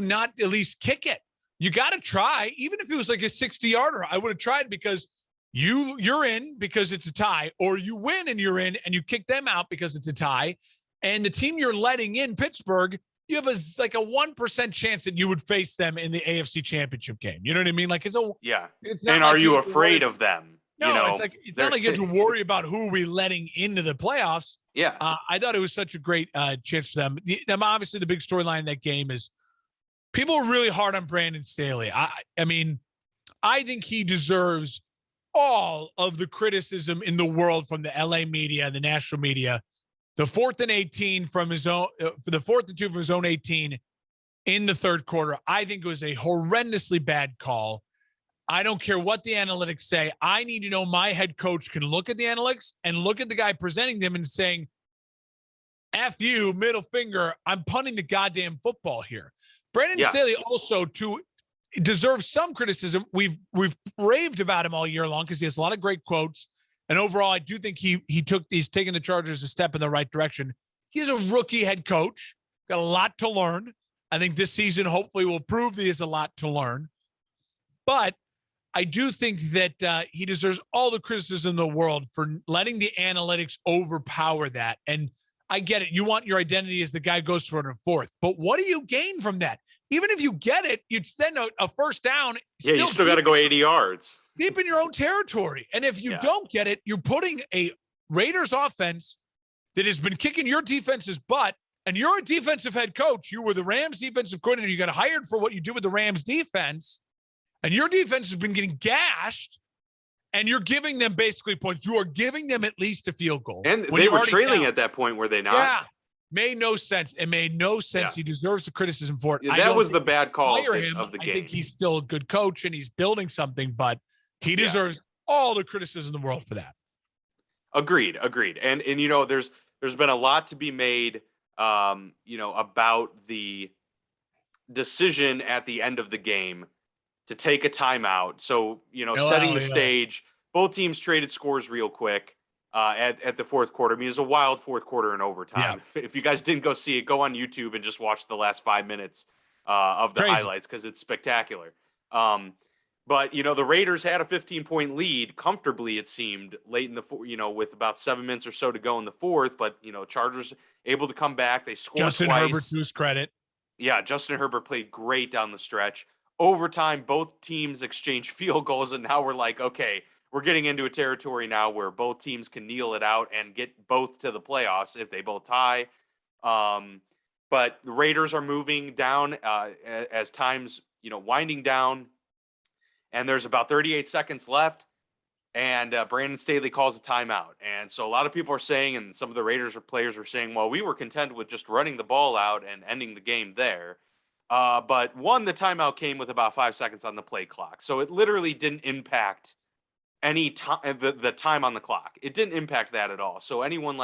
not at least kick it? You got to try, even if it was like a 60-yarder. I would have tried, because you're in because it's a tie, or you win and you're in and you kick them out because it's a tie. And the team you're letting in, Pittsburgh, you have a 1% chance that you would face them in the AFC Championship game. You know what I mean? Like it's not and are you afraid of them? No, it's not like you have to worry about who are we letting into the playoffs. Yeah. I thought it was such a great chance for them. Obviously, the big storyline in that game is people are really hard on Brandon Staley. I mean, I think he deserves all of the criticism in the world from the LA media, the national media. The 4th and 18 from his own, for the 4th and 2 from his own 18 in the third quarter. I think it was a horrendously bad call. I don't care what the analytics say. I need to know my head coach can look at the analytics and look at the guy presenting them and saying, F you, middle finger, I'm punting the goddamn football here. Brandon Staley also deserves some criticism. We've raved about him all year long because he has a lot of great quotes. And overall, I do think he's taken the Chargers a step in the right direction. He's a rookie head coach, got a lot to learn. I think this season hopefully will prove he has a lot to learn. But I do think that he deserves all the criticism in the world for letting the analytics overpower that. And I get it. You want your identity as the guy who goes for it in fourth. But what do you gain from that? Even if you get it, it's then a first down. Yeah, you still got to go 80 yards. Deep in your own territory. And if you don't get it, you're putting a Raiders offense that has been kicking your defense's butt, and you're a defensive head coach. You were the Rams defensive coordinator. You got hired for what you do with the Rams defense, and your defense has been getting gashed, and you're giving them basically points. You are giving them at least a field goal. And they were trailing at that point, were they not? Yeah. Made no sense. It made no sense. Yeah. He deserves the criticism for it. Yeah, that was the bad call of the game. I think he's still a good coach, and he's building something, but he deserves all the criticism in the world for that. Agreed. And there's been a lot to be made, about the decision at the end of the game to take a timeout. So, setting the stage, both teams traded scores real quick at the fourth quarter. I mean, it's a wild fourth quarter in overtime. Yeah. If you guys didn't go see it, go on YouTube and just watch the last 5 minutes of the highlights, because it's spectacular. But, the Raiders had a 15-point lead comfortably, it seemed, late in the with about 7 minutes or so to go in the fourth. But, Chargers able to come back. They scored Justin twice. Herbert, to his credit. Yeah, Justin Herbert played great down the stretch. Overtime, both teams exchanged field goals, and now we're like, okay, we're getting into a territory now where both teams can kneel it out and get both to the playoffs if they both tie. But the Raiders are moving down as time's, winding down. And there's about 38 seconds left, and Brandon Staley calls a timeout. And so a lot of people are saying, and some of the Raiders players are saying, well, we were content with just running the ball out and ending the game there. But the timeout came with about 5 seconds on the play clock. So it literally didn't impact any time, the time on the clock. It didn't impact that at all. So anyone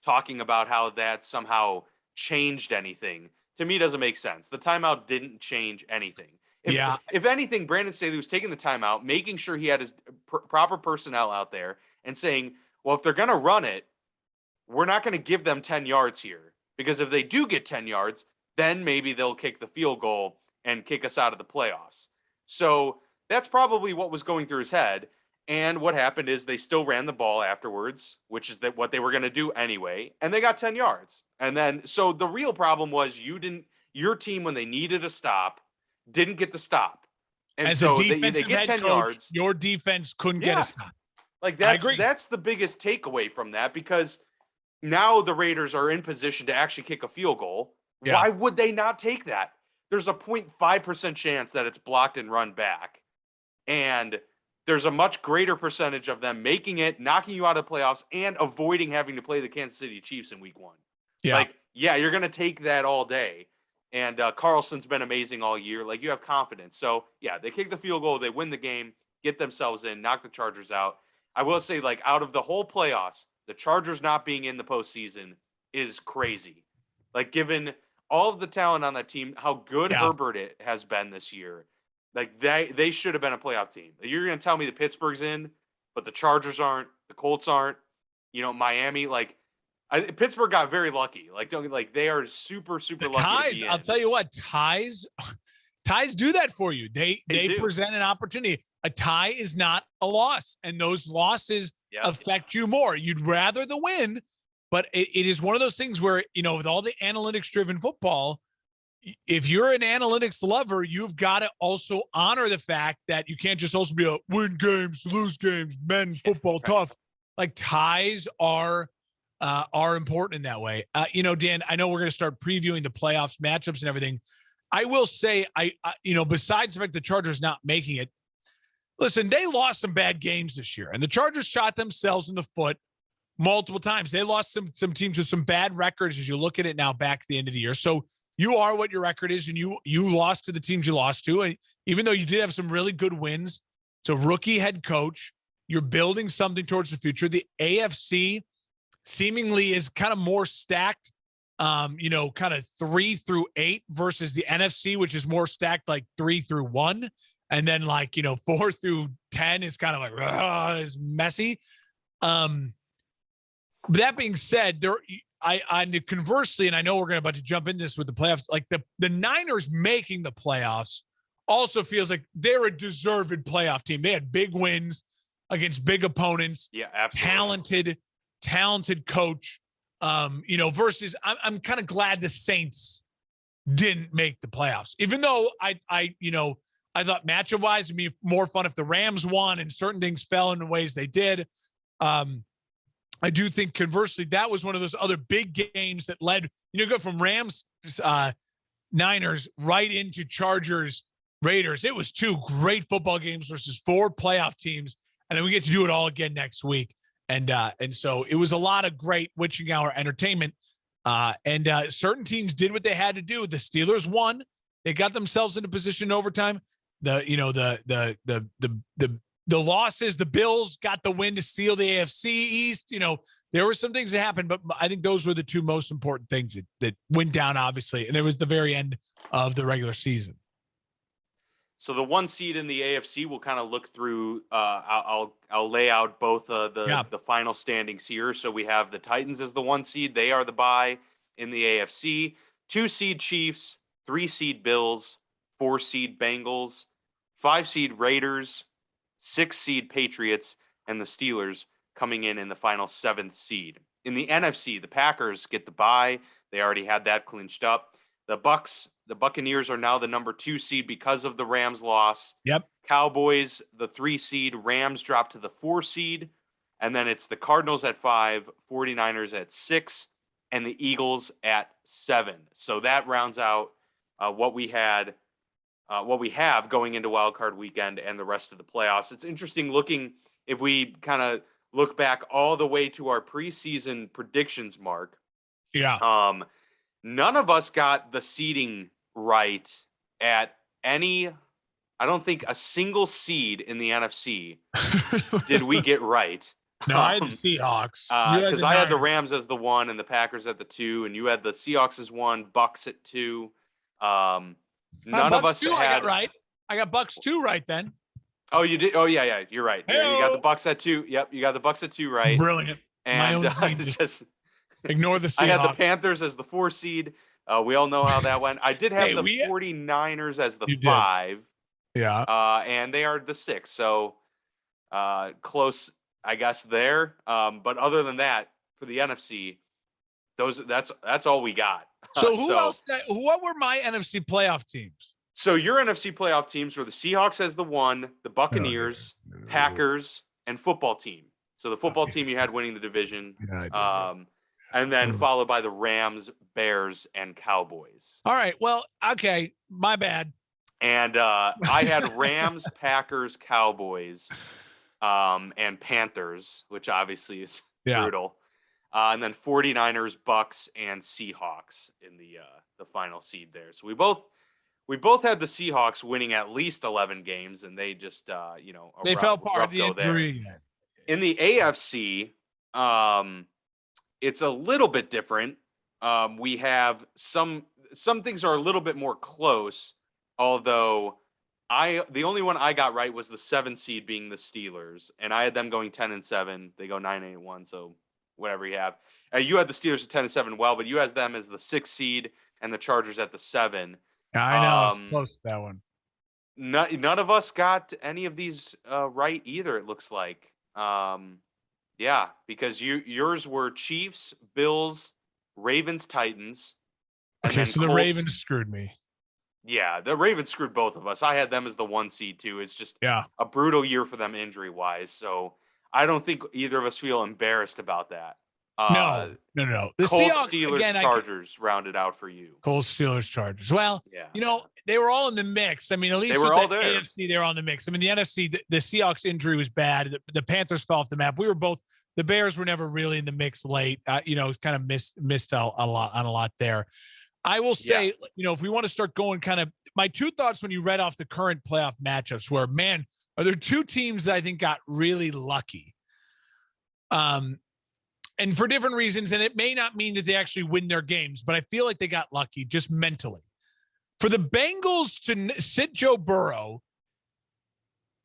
talking about how that somehow changed anything, to me, doesn't make sense. The timeout didn't change anything. If anything, Brandon Staley was taking the timeout, making sure he had his proper personnel out there and saying, well, if they're going to run it, we're not going to give them 10 yards here, because if they do get 10 yards, then maybe they'll kick the field goal and kick us out of the playoffs. So that's probably what was going through his head. And what happened is they still ran the ball afterwards, which is what they were going to do anyway. And they got 10 yards. And then, so the real problem was your team, when they needed a stop, didn't get the stop. And as so a defensive they get 10 coach, yards. Your defense couldn't get a stop. That's the biggest takeaway from that, because now the Raiders are in position to actually kick a field goal. Yeah. Why would they not take that? There's a 0.5% chance that it's blocked and run back. And there's a much greater percentage of them making it, knocking you out of the playoffs, and avoiding having to play the Kansas City Chiefs in week 1. Yeah. You're going to take that all day. And Carlson's been amazing all year. You have confidence. So, yeah, they kick the field goal. They win the game, get themselves in, knock the Chargers out. I will say, out of the whole playoffs, the Chargers not being in the postseason is crazy. Given all of the talent on that team, how good Herbert has been this year, they should have been a playoff team. You're going to tell me the Pittsburgh's in, but the Chargers aren't, the Colts aren't, Miami, Pittsburgh got very lucky. They are super, super lucky. Ties, I'll tell you what, ties do that for you. They present an opportunity. A tie is not a loss, and those losses affect you more. You'd rather the win, but it is one of those things where, with all the analytics-driven football, if you're an analytics lover, you've got to also honor the fact that you can't just also be a win games, lose games, men football tough. Ties are important in that way. Dan, I know we're going to start previewing the playoffs matchups and everything. I will say, besides the fact the Chargers not making it, listen, they lost some bad games this year, and the Chargers shot themselves in the foot multiple times. They lost some teams with some bad records as you look at it now back at the end of the year. So you are what your record is, and you lost to the teams you lost to. And even though you did have some really good wins, it's a rookie head coach. You're building something towards the future. The AFC seemingly is kind of more stacked, kind of 3 through 8 versus the NFC, which is more stacked 3 through 1. And then 4 through 10 is kind of is messy. But that being said, conversely, and I know we're about to jump into this with the playoffs, the Niners making the playoffs also feels like they're a deserved playoff team. They had big wins against big opponents. Yeah, absolutely. Talented coach. Versus I'm kind of glad the Saints didn't make the playoffs, even though I thought matchup wise it'd be more fun if the Rams won and certain things fell in the ways they did. I do think conversely, that was one of those other big games that led, go from Rams, Niners right into Chargers, Raiders. It was 2 great football games versus 4 playoff teams. And then we get to do it all again next week. And so it was a lot of great witching hour entertainment. And certain teams did what they had to do. The Steelers won. They got themselves into position in overtime. The losses, the Bills got the win to seal the AFC East. There were some things that happened, but I think those were the 2 most important things that went down, obviously. And it was the very end of the regular season. So the 1 seed in the AFC, we'll kind of look through. I'll lay out both the final standings here. So we have the Titans as the 1 seed. They are the bye in the AFC. 2 seed Chiefs, 3 seed Bills, 4 seed Bengals, 5 seed Raiders, 6 seed Patriots, and the Steelers coming in the final 7th seed. In the NFC, the Packers get the bye. They already had that clinched up. The Buccaneers are now the number 2 seed because of the Rams loss. Yep. Cowboys, the 3 seed. Rams drop to the 4 seed. And then it's the Cardinals at 5, 49ers at 6, and the Eagles at 7. So that rounds out what we have going into Wild Card Weekend and the rest of the playoffs. It's interesting looking, if we kind of look back all the way to our preseason predictions, Mark. Yeah. None of us got the seeding right at any. I don't think a single seed in the NFC did we get right. No, I had the Seahawks. Because I had the Rams as the 1 and the Packers at the 2, and you had the Seahawks as 1, Bucks at 2. None of us had. I got right. I got Bucks 2 right then. Oh, you did? Oh, yeah. You're right. Yeah, you got the Bucks at 2. Yep, you got the Bucks at 2 right. Brilliant. And just ignore the Seahawks. I had the Panthers as the 4 seed. We all know how that went. I did have the 49ers as the 5. Yeah. And they are the 6. So close, I guess, there. But other than that, for the NFC, that's all we got. So who else? What were my NFC playoff teams? So your NFC playoff teams were the Seahawks as the 1, the Buccaneers, Packers, and football team. So the football team you had winning the division. Yeah, and then followed by the Rams, Bears, and Cowboys. All right. Well, okay. My bad. And I had Rams, Packers, Cowboys, and Panthers, which obviously is brutal. And then 49ers, Bucks, and Seahawks in the final seed there. So we both had the Seahawks winning at least 11 games, and they just they fell apart of the injury. In the AFC, it's a little bit different. We have some things are a little bit more close, although the only one I got right was the 7 seed being the Steelers, and I had them going 10-7. They go 9-1, so whatever you have. You had the Steelers at 10-7, but you had them as the 6 seed and the Chargers at the 7. I know, it's close to that one. None of us got any of these right either, it looks like. Yeah, because yours were Chiefs, Bills, Ravens, Titans. Okay, so the Ravens screwed me. Yeah, the Ravens screwed both of us. I had them as the 1 seed too. It's just a brutal year for them injury-wise. So I don't think either of us feel embarrassed about that. No. The Colts, Seahawks, Steelers, again, Chargers rounded out for you. Colts, Steelers, Chargers. Well, they were all in the mix. I mean, at least they were with all the there. AFC, they were on the mix. I mean, the NFC, the Seahawks injury was bad. The Panthers fell off the map. We were both. The Bears were never really in the mix late. Kind of missed out a lot there. I will say, if we want to start going kind of my 2 thoughts when you read off the current playoff matchups were, man, are there 2 teams that I think got really lucky? And for different reasons, and it may not mean that they actually win their games, but I feel like they got lucky just mentally. For the Bengals to sit Joe Burrow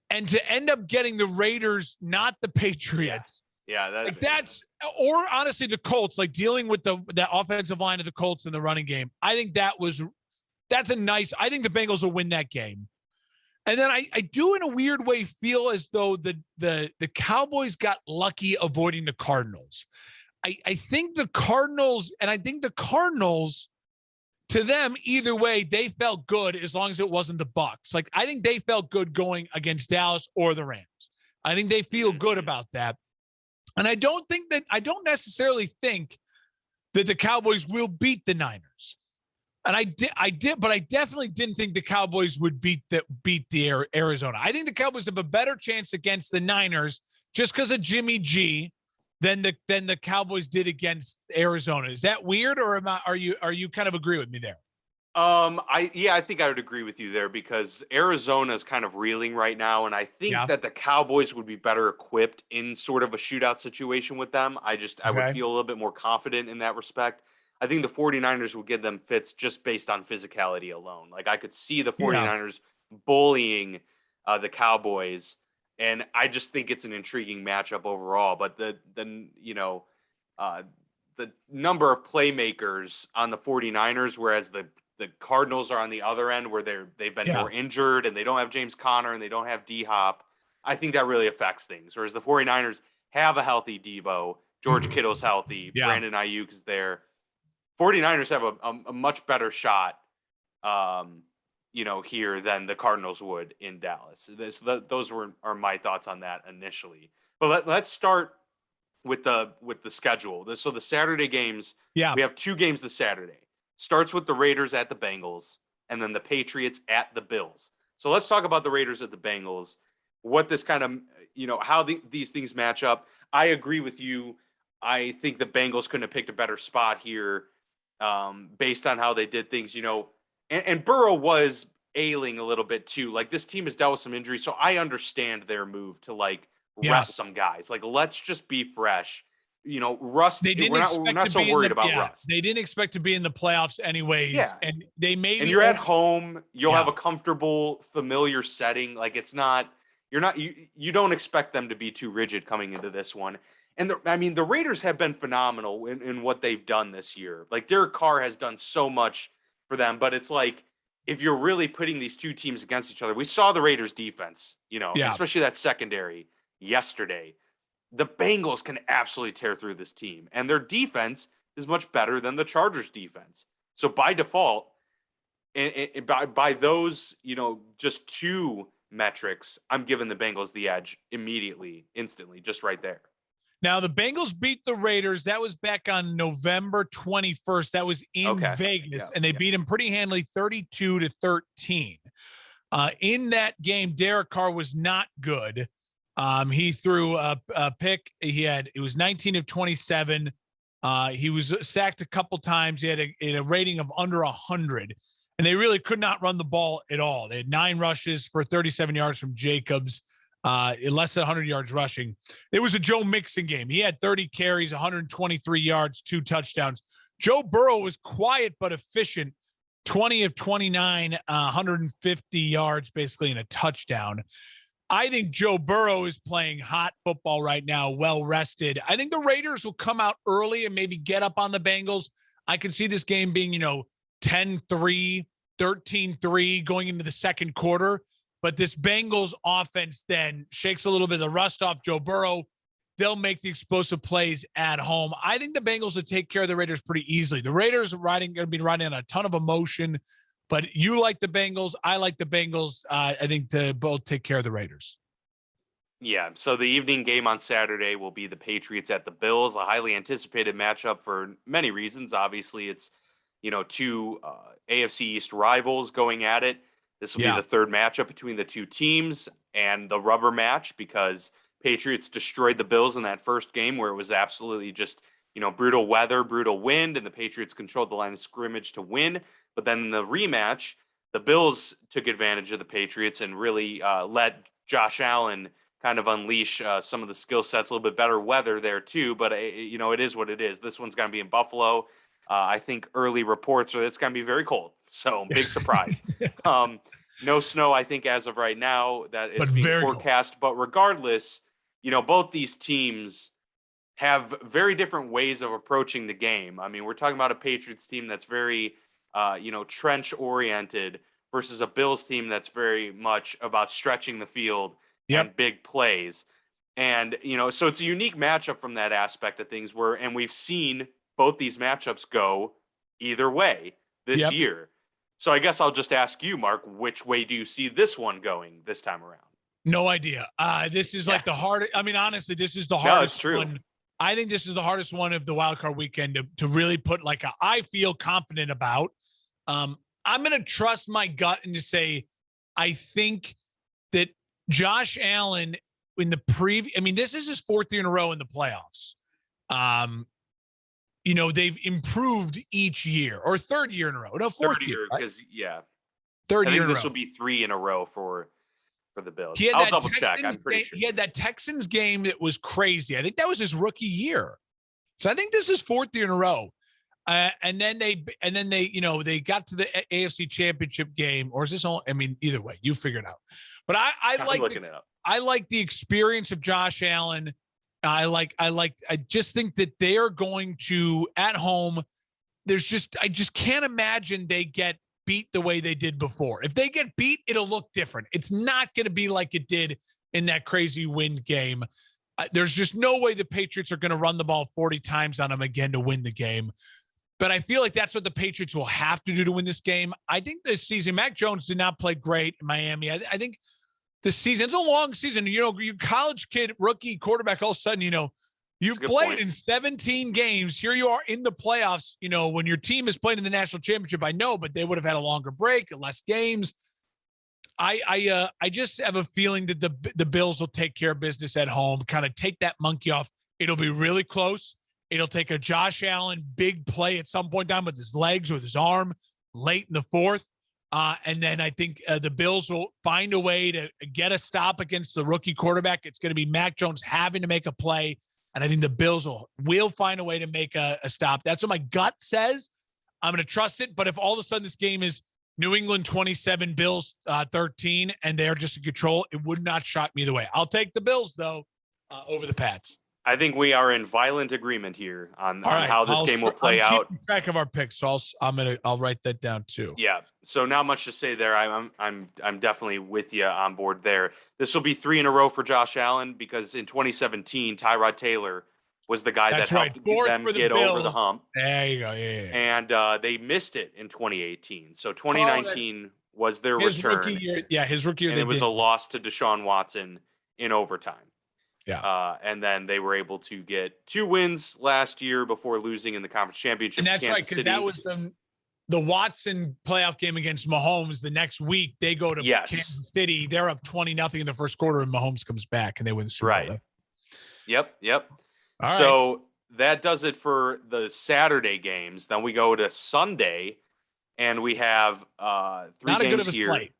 and to end up getting the Raiders, not the Patriots. Yeah, or honestly the Colts, like dealing with the offensive line of the Colts in the running game. I think that's a nice. I think the Bengals will win that game. And then I do in a weird way feel as though the Cowboys got lucky avoiding the Cardinals. I think the Cardinals, to them, either way, they felt good as long as it wasn't the Bucs. Like, I think they felt good going against Dallas or the Rams. I think they feel good about that. And I don't necessarily think that the Cowboys will beat the Niners. And I did, but I definitely didn't think the Cowboys would beat the Arizona. I think the Cowboys have a better chance against the Niners just because of Jimmy G than the Cowboys did against Arizona. Is that weird, or are you kind of agree with me there? I think I would agree with you there because Arizona is kind of reeling right now, and I think that the Cowboys would be better equipped in sort of a shootout situation with them. I would feel a little bit more confident in that respect. I think the 49ers would give them fits just based on physicality alone. Like, I could see the 49ers bullying the Cowboys, and I just think it's an intriguing matchup overall. But the number of playmakers on the 49ers, whereas the Cardinals are on the other end where they've been more injured and they don't have James Conner and they don't have D-Hop. I think that really affects things. Whereas the 49ers have a healthy Debo, George Kittle's healthy, Brandon Ayuk is there. 49ers have a much better shot, here than the Cardinals would in Dallas. Those are my thoughts on that initially. But let's start with the schedule. So the Saturday games, we have 2 games this Saturday. Starts with the Raiders at the Bengals, and then the Patriots at the Bills. So let's talk about the Raiders at the Bengals, what this kind of, how these things match up. I agree with you. I think the Bengals couldn't have picked a better spot here based on how they did things, and Burrow was ailing a little bit too. Like, this team has dealt with some injuries, so I understand their move to rest some guys. Like, let's just be fresh. Rust. We're not so worried about rust. They didn't expect to be in the playoffs anyways, and they and you're at home. You'll have a comfortable, familiar setting. Like, it's not. You don't expect them to be too rigid coming into this one. And the Raiders have been phenomenal in what they've done this year. Like, Derek Carr has done so much for them, but it's like, if you're really putting these two teams against each other, we saw the Raiders defense, especially that secondary yesterday. The Bengals can absolutely tear through this team, and their defense is much better than the Chargers defense. So by default, and by those, just 2 metrics, I'm giving the Bengals the edge immediately, instantly, just right there. Now, the Bengals beat the Raiders. That was back on November 21st. That was in Vegas, and they beat them pretty handily, 32-13. In that game, Derek Carr was not good. He threw a pick. It was 19 of 27. He was sacked a couple times. He had a rating of under 100, and they really could not run the ball at all. They had 9 rushes for 37 yards from Jacobs. Less than 100 yards rushing. It was a Joe Mixon game. He had 30 carries, 123 yards, 2 touchdowns. Joe Burrow was quiet but efficient, 20 of 29, 150 yards basically in a touchdown. I think Joe Burrow is playing hot football right now, well rested. I think the Raiders will come out early and maybe get up on the Bengals. I can see this game being, 10-3, 13-3 going into the second quarter. But this Bengals offense then shakes a little bit of the rust off Joe Burrow. They'll make the explosive plays at home. I think the Bengals will take care of the Raiders pretty easily. The Raiders are going to be riding on a ton of emotion, but you like the Bengals. I like the Bengals. I think they both take care of the Raiders. Yeah, so the evening game on Saturday will be the Patriots at the Bills, a highly anticipated matchup for many reasons. Obviously, it's, 2 AFC East rivals going at it. This will be the third matchup between the 2 teams and the rubber match because Patriots destroyed the Bills in that first game where it was absolutely just, brutal weather, brutal wind, and the Patriots controlled the line of scrimmage to win. But then in the rematch, the Bills took advantage of the Patriots and really let Josh Allen kind of unleash some of the skill sets, a little bit better weather there too. But, it is what it is. This one's going to be in Buffalo. I think early reports are it's going to be very cold. So big surprise. No snow, I think, as of right now that is being forecast. But regardless, both these teams have very different ways of approaching the game. I mean, we're talking about a Patriots team that's very, trench oriented versus a Bills team that's very much about stretching the field Yep. and big plays. And, so it's a unique matchup from that aspect of things and we've seen both these matchups go either way this Yep. year. So I guess I'll just ask you, Mark, which way do you see this one going this time around? No idea. This is like the hardest. I mean, honestly, this is the hardest one. I think this is the hardest one of the wild card weekend to really put I feel confident about. I'm going to trust my gut and to say, I think that Josh Allen in the this is his 4th year in a row in the playoffs. They've improved each year, or 3rd year in a row. No, 4th year. Because, right? 3rd year in a row. This will be 3 in a row for the Bills. I'll double check. I'm pretty sure. He had that Texans game that was crazy. I think that was his rookie year. So I think this is 4th year in a row. And then they got to the AFC Championship game, or is this all? I mean, either way, you figure it out. But I like the experience of Josh Allen. I just think that they are going to at home. I just can't imagine they get beat the way they did before. If they get beat, it'll look different. It's not going to be like it did in that crazy wind game. There's just no way the Patriots are going to run the ball 40 times on them again to win the game. But I feel like that's what the Patriots will have to do to win this game. I think this season, Mac Jones did not play great in Miami. I think the season, it's a long season. You college kid, rookie quarterback, all of a sudden, you played in 17 games. Here you are in the playoffs. When your team is playing in the national championship, I know, but they would have had a longer break, less games. I just have a feeling that the Bills will take care of business at home, kind of take that monkey off. It'll be really close. It'll take a Josh Allen big play at some point down with his legs or with his arm late in the 4th. And then I think the Bills will find a way to get a stop against the rookie quarterback. It's going to be Mac Jones having to make a play. And I think the Bills will find a way to make a stop. That's what my gut says. I'm going to trust it. But if all of a sudden this game is New England 27, Bills 13, and they're just in control, it would not shock me either way. I'll take the Bills, though, over the Pats. I think we are in violent agreement here on how this game will play out. Keeping track of our picks, so I'll write that down too. Yeah. So not much to say there. I'm definitely with you on board there. This will be 3 in a row for Josh Allen because in 2017, Tyrod Taylor was the guy that helped them get over the hump. There you go. Yeah. And they missed it in 2018. So 2019 was their return. Rookie year. His rookie year. And it was a loss to Deshaun Watson in overtime. Yeah. And then they were able to get 2 wins last year before losing in the conference championship. And that's right, because that was the Watson playoff game against Mahomes. The next week they go to Kansas City. They're up 20-0 in the first quarter, and Mahomes comes back and they win the Super Bowl. Yep. All right. So that does it for the Saturday games. Then we go to Sunday, and we have 3 Not games a good of a here. slate.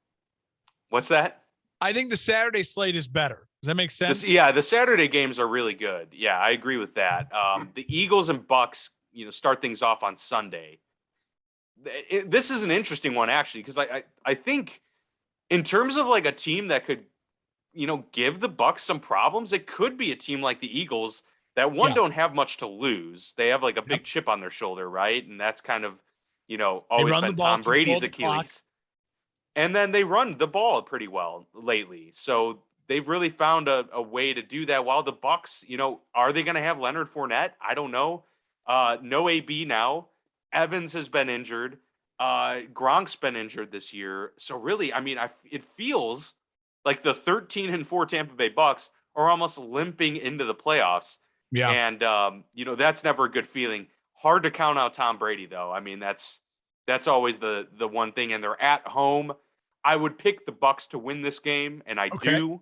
What's that? I think the Saturday slate is better. Does that make sense? The Saturday games are really good. Yeah, I agree with that. The Eagles and Bucks, start things off on Sunday. This is an interesting one, actually, because I think in terms of like a team that could, give the Bucks some problems, it could be a team like the Eagles that don't have much to lose. They have like a big chip on their shoulder, right? And that's kind of, always been Tom Brady's Achilles. And then they run the ball pretty well lately. So they've really found a way to do that. While the Bucks, are they going to have Leonard Fournette? I don't know. No AB now. Evans has been injured. Gronk's been injured this year. So really, it feels like the 13-4 Tampa Bay Bucks are almost limping into the playoffs. Yeah. And that's never a good feeling. Hard to count out Tom Brady, though. That's always the one thing. And they're at home. I would pick the Bucks to win this game, and I do.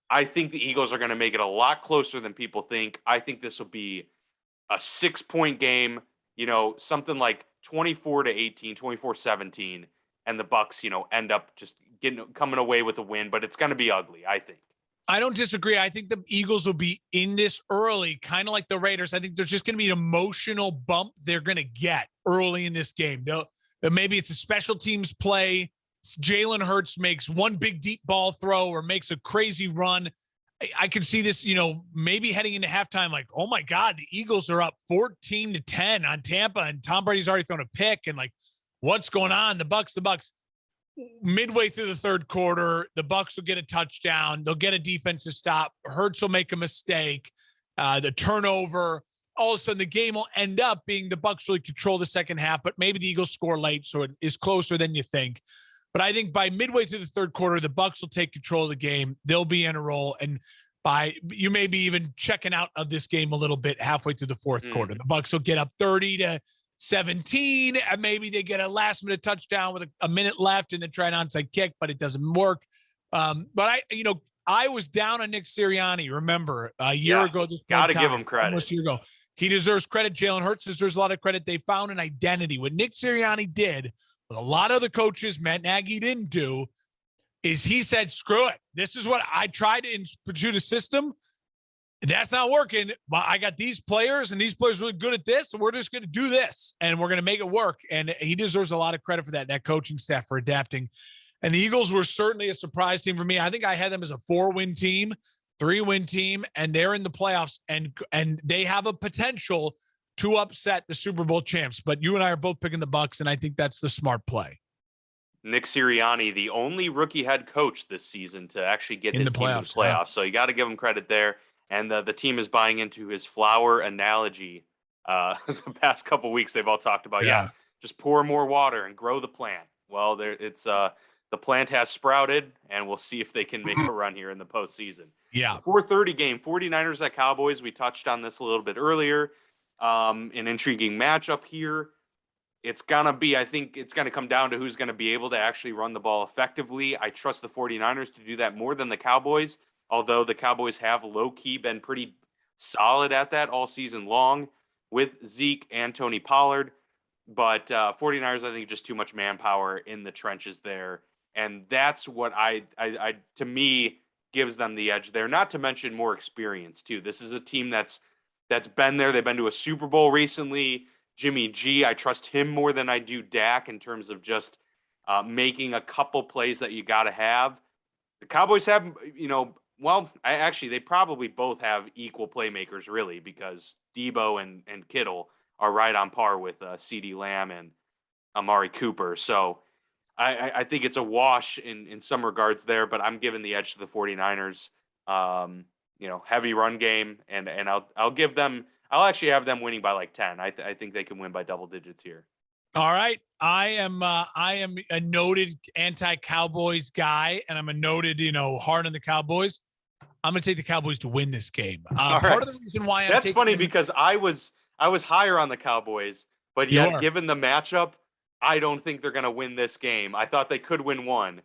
I think the Eagles are going to make it a lot closer than people think. I think this will be a 6-point game, something like 24-18, 24-17, and the Bucks, end up just coming away with a win, but it's going to be ugly, I think. I don't disagree. I think the Eagles will be in this early, kind of like the Raiders. I think there's just going to be an emotional bump they're going to get early in this game. Maybe it's a special teams play. Jalen Hurts makes one big deep ball throw or makes a crazy run. I could see this, maybe heading into halftime, like, oh my God, the Eagles are up 14-10 on Tampa and Tom Brady's already thrown a pick and like, what's going on? The Bucks. midway through the third quarter, the Bucs will get a touchdown. They'll get a defensive stop. Hurts will make a mistake. The turnover. All of a sudden, the game will end up being the Bucs really control the second half, but maybe the Eagles score late, so it is closer than you think. But I think by midway through the third quarter, the Bucs will take control of the game. They'll be in a roll, and you may be even checking out of this game a little bit halfway through the fourth quarter. The Bucs will get up 30-17, and maybe they get a last-minute touchdown with a minute left and then try an onside kick, but it doesn't work. But I was down on Nick Sirianni. Remember a year ago? Got to give him credit. Almost a year ago. He deserves credit. Jalen Hurts deserves a lot of credit. They found an identity. What Nick Sirianni did, what a lot of the coaches, Matt Nagy, didn't do, is he said, screw it. This is what I tried to institute a system. That's not working. But I got these players, and these players are really good at this, and we're just going to do this, and we're going to make it work. And he deserves a lot of credit for that coaching staff for adapting. And the Eagles were certainly a surprise team for me. I think I had them as a 4-win team. 3-win team, and they're in the playoffs, and they have a potential to upset the Super Bowl champs. But you and I are both picking the Bucs, and I think that's the smart play. Nick Sirianni, the only rookie head coach this season to actually get his team in the playoffs. Yeah. So you got to give him credit there. And the team is buying into his flower analogy. The past couple weeks, they've all talked about, just pour more water and grow the plant. Well, the plant has sprouted, and we'll see if they can make a run here in the postseason. Yeah. 4:30 game, 49ers at Cowboys. We touched on this a little bit earlier. An intriguing matchup here. I think it's going to come down to who's going to be able to actually run the ball effectively. I trust the 49ers to do that more than the Cowboys, although the Cowboys have low-key been pretty solid at that all season long with Zeke and Tony Pollard. But 49ers, I think, just too much manpower in the trenches there. And that's what to me, gives them the edge there, not to mention more experience too. This is a team that's been there. They've been to a Super Bowl recently. Jimmy G, I trust him more than I do Dak in terms of just making a couple plays that you got to have. The Cowboys have, they probably both have equal playmakers really, because Debo and Kittle are right on par with CeeDee Lamb and Amari Cooper. So I think it's a wash in some regards there, but I'm giving the edge to the 49ers. Heavy run game, and I'll actually have them winning by like 10. I think they can win by double digits here. All right. I am a noted anti-Cowboys guy, and I'm a noted, hard on the Cowboys. I'm going to take the Cowboys to win this game. Part of the reason why that's funny because I was higher on the Cowboys, but yet given the matchup, I don't think they're going to win this game. I thought they could win one.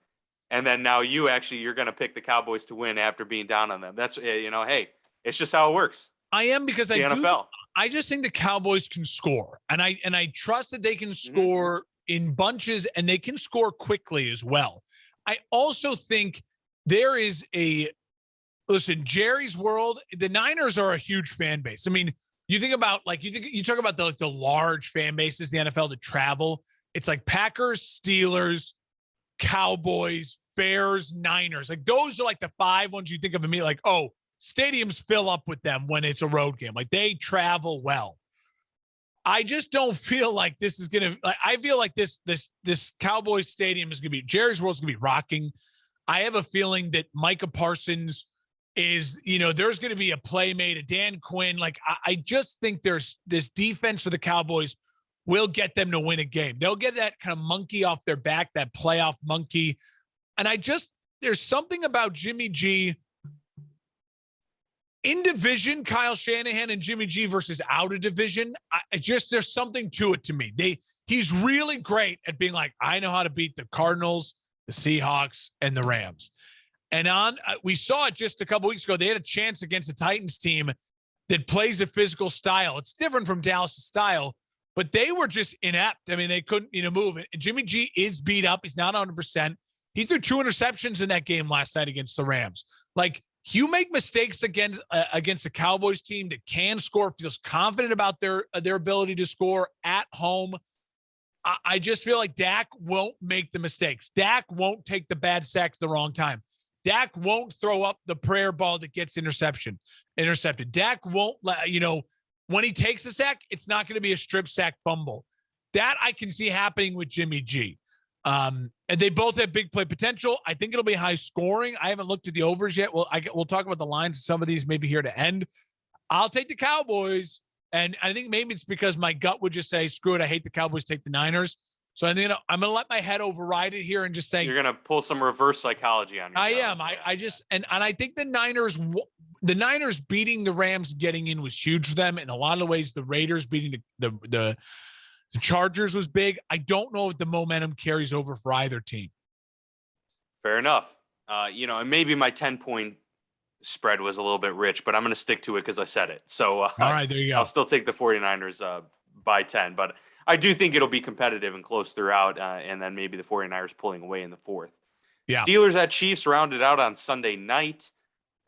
And then now you're going to pick the Cowboys to win after being down on them. That's, hey, it's just how it works. I am, because the NFL. I just think the Cowboys can score. And I trust that they can score in bunches, and they can score quickly as well. I also think there is Jerry's world, the Niners are a huge fan base. I mean, you think about you talk about the large fan bases in the NFL that travel. It's like Packers, Steelers, Cowboys, Bears, Niners. Like those are like the 5 ones you think of immediately, like, oh, stadiums fill up with them when it's a road game. Like they travel well. I just don't feel like this is going to, I feel like this Cowboys stadium is going to be, Jerry's World's going to be rocking. I have a feeling that Micah Parsons is, there's going to be a play made, a Dan Quinn. Like I just think there's this defense for the Cowboys will get them to win a game. They'll get that kind of monkey off their back, that playoff monkey. And there's something about Jimmy G in division, Kyle Shanahan and Jimmy G versus out of division. There's something to it to me. He's really great at being like, I know how to beat the Cardinals, the Seahawks, and the Rams. And we saw it just a couple weeks ago. They had a chance against the Titans team that plays a physical style. It's different from Dallas' style, but they were just inept. I mean, they couldn't, move. And Jimmy G is beat up. He's not 100%. He threw 2 interceptions in that game last night against the Rams. Like, you make mistakes against a Cowboys team that can score, feels confident about their ability to score at home. I just feel like Dak won't make the mistakes. Dak won't take the bad sack at the wrong time. Dak won't throw up the prayer ball that gets intercepted. Dak won't when he takes a sack, it's not going to be a strip sack fumble. That I can see happening with Jimmy G. And they both have big play potential. I think it'll be high scoring. I haven't looked at the overs yet. We'll talk about the lines. Some of these maybe here to end. I'll take the Cowboys. And I think maybe it's because my gut would just say, screw it, I hate the Cowboys, take the Niners. So I think I'm going to let my head override it here and just say. You're going to pull some reverse psychology on yourself. I am. I just, and I think the Niners beating the Rams getting in was huge for them. In a lot of ways, the Raiders beating the Chargers was big. I don't know if the momentum carries over for either team. Fair enough. And maybe my 10-point spread was a little bit rich, but I'm going to stick to it because I said it. So all right, there you go. I'll still take the 49ers by 10, but I do think it'll be competitive and close throughout, and then maybe the 49ers pulling away in the fourth. Yeah. Steelers at Chiefs rounded out on Sunday night.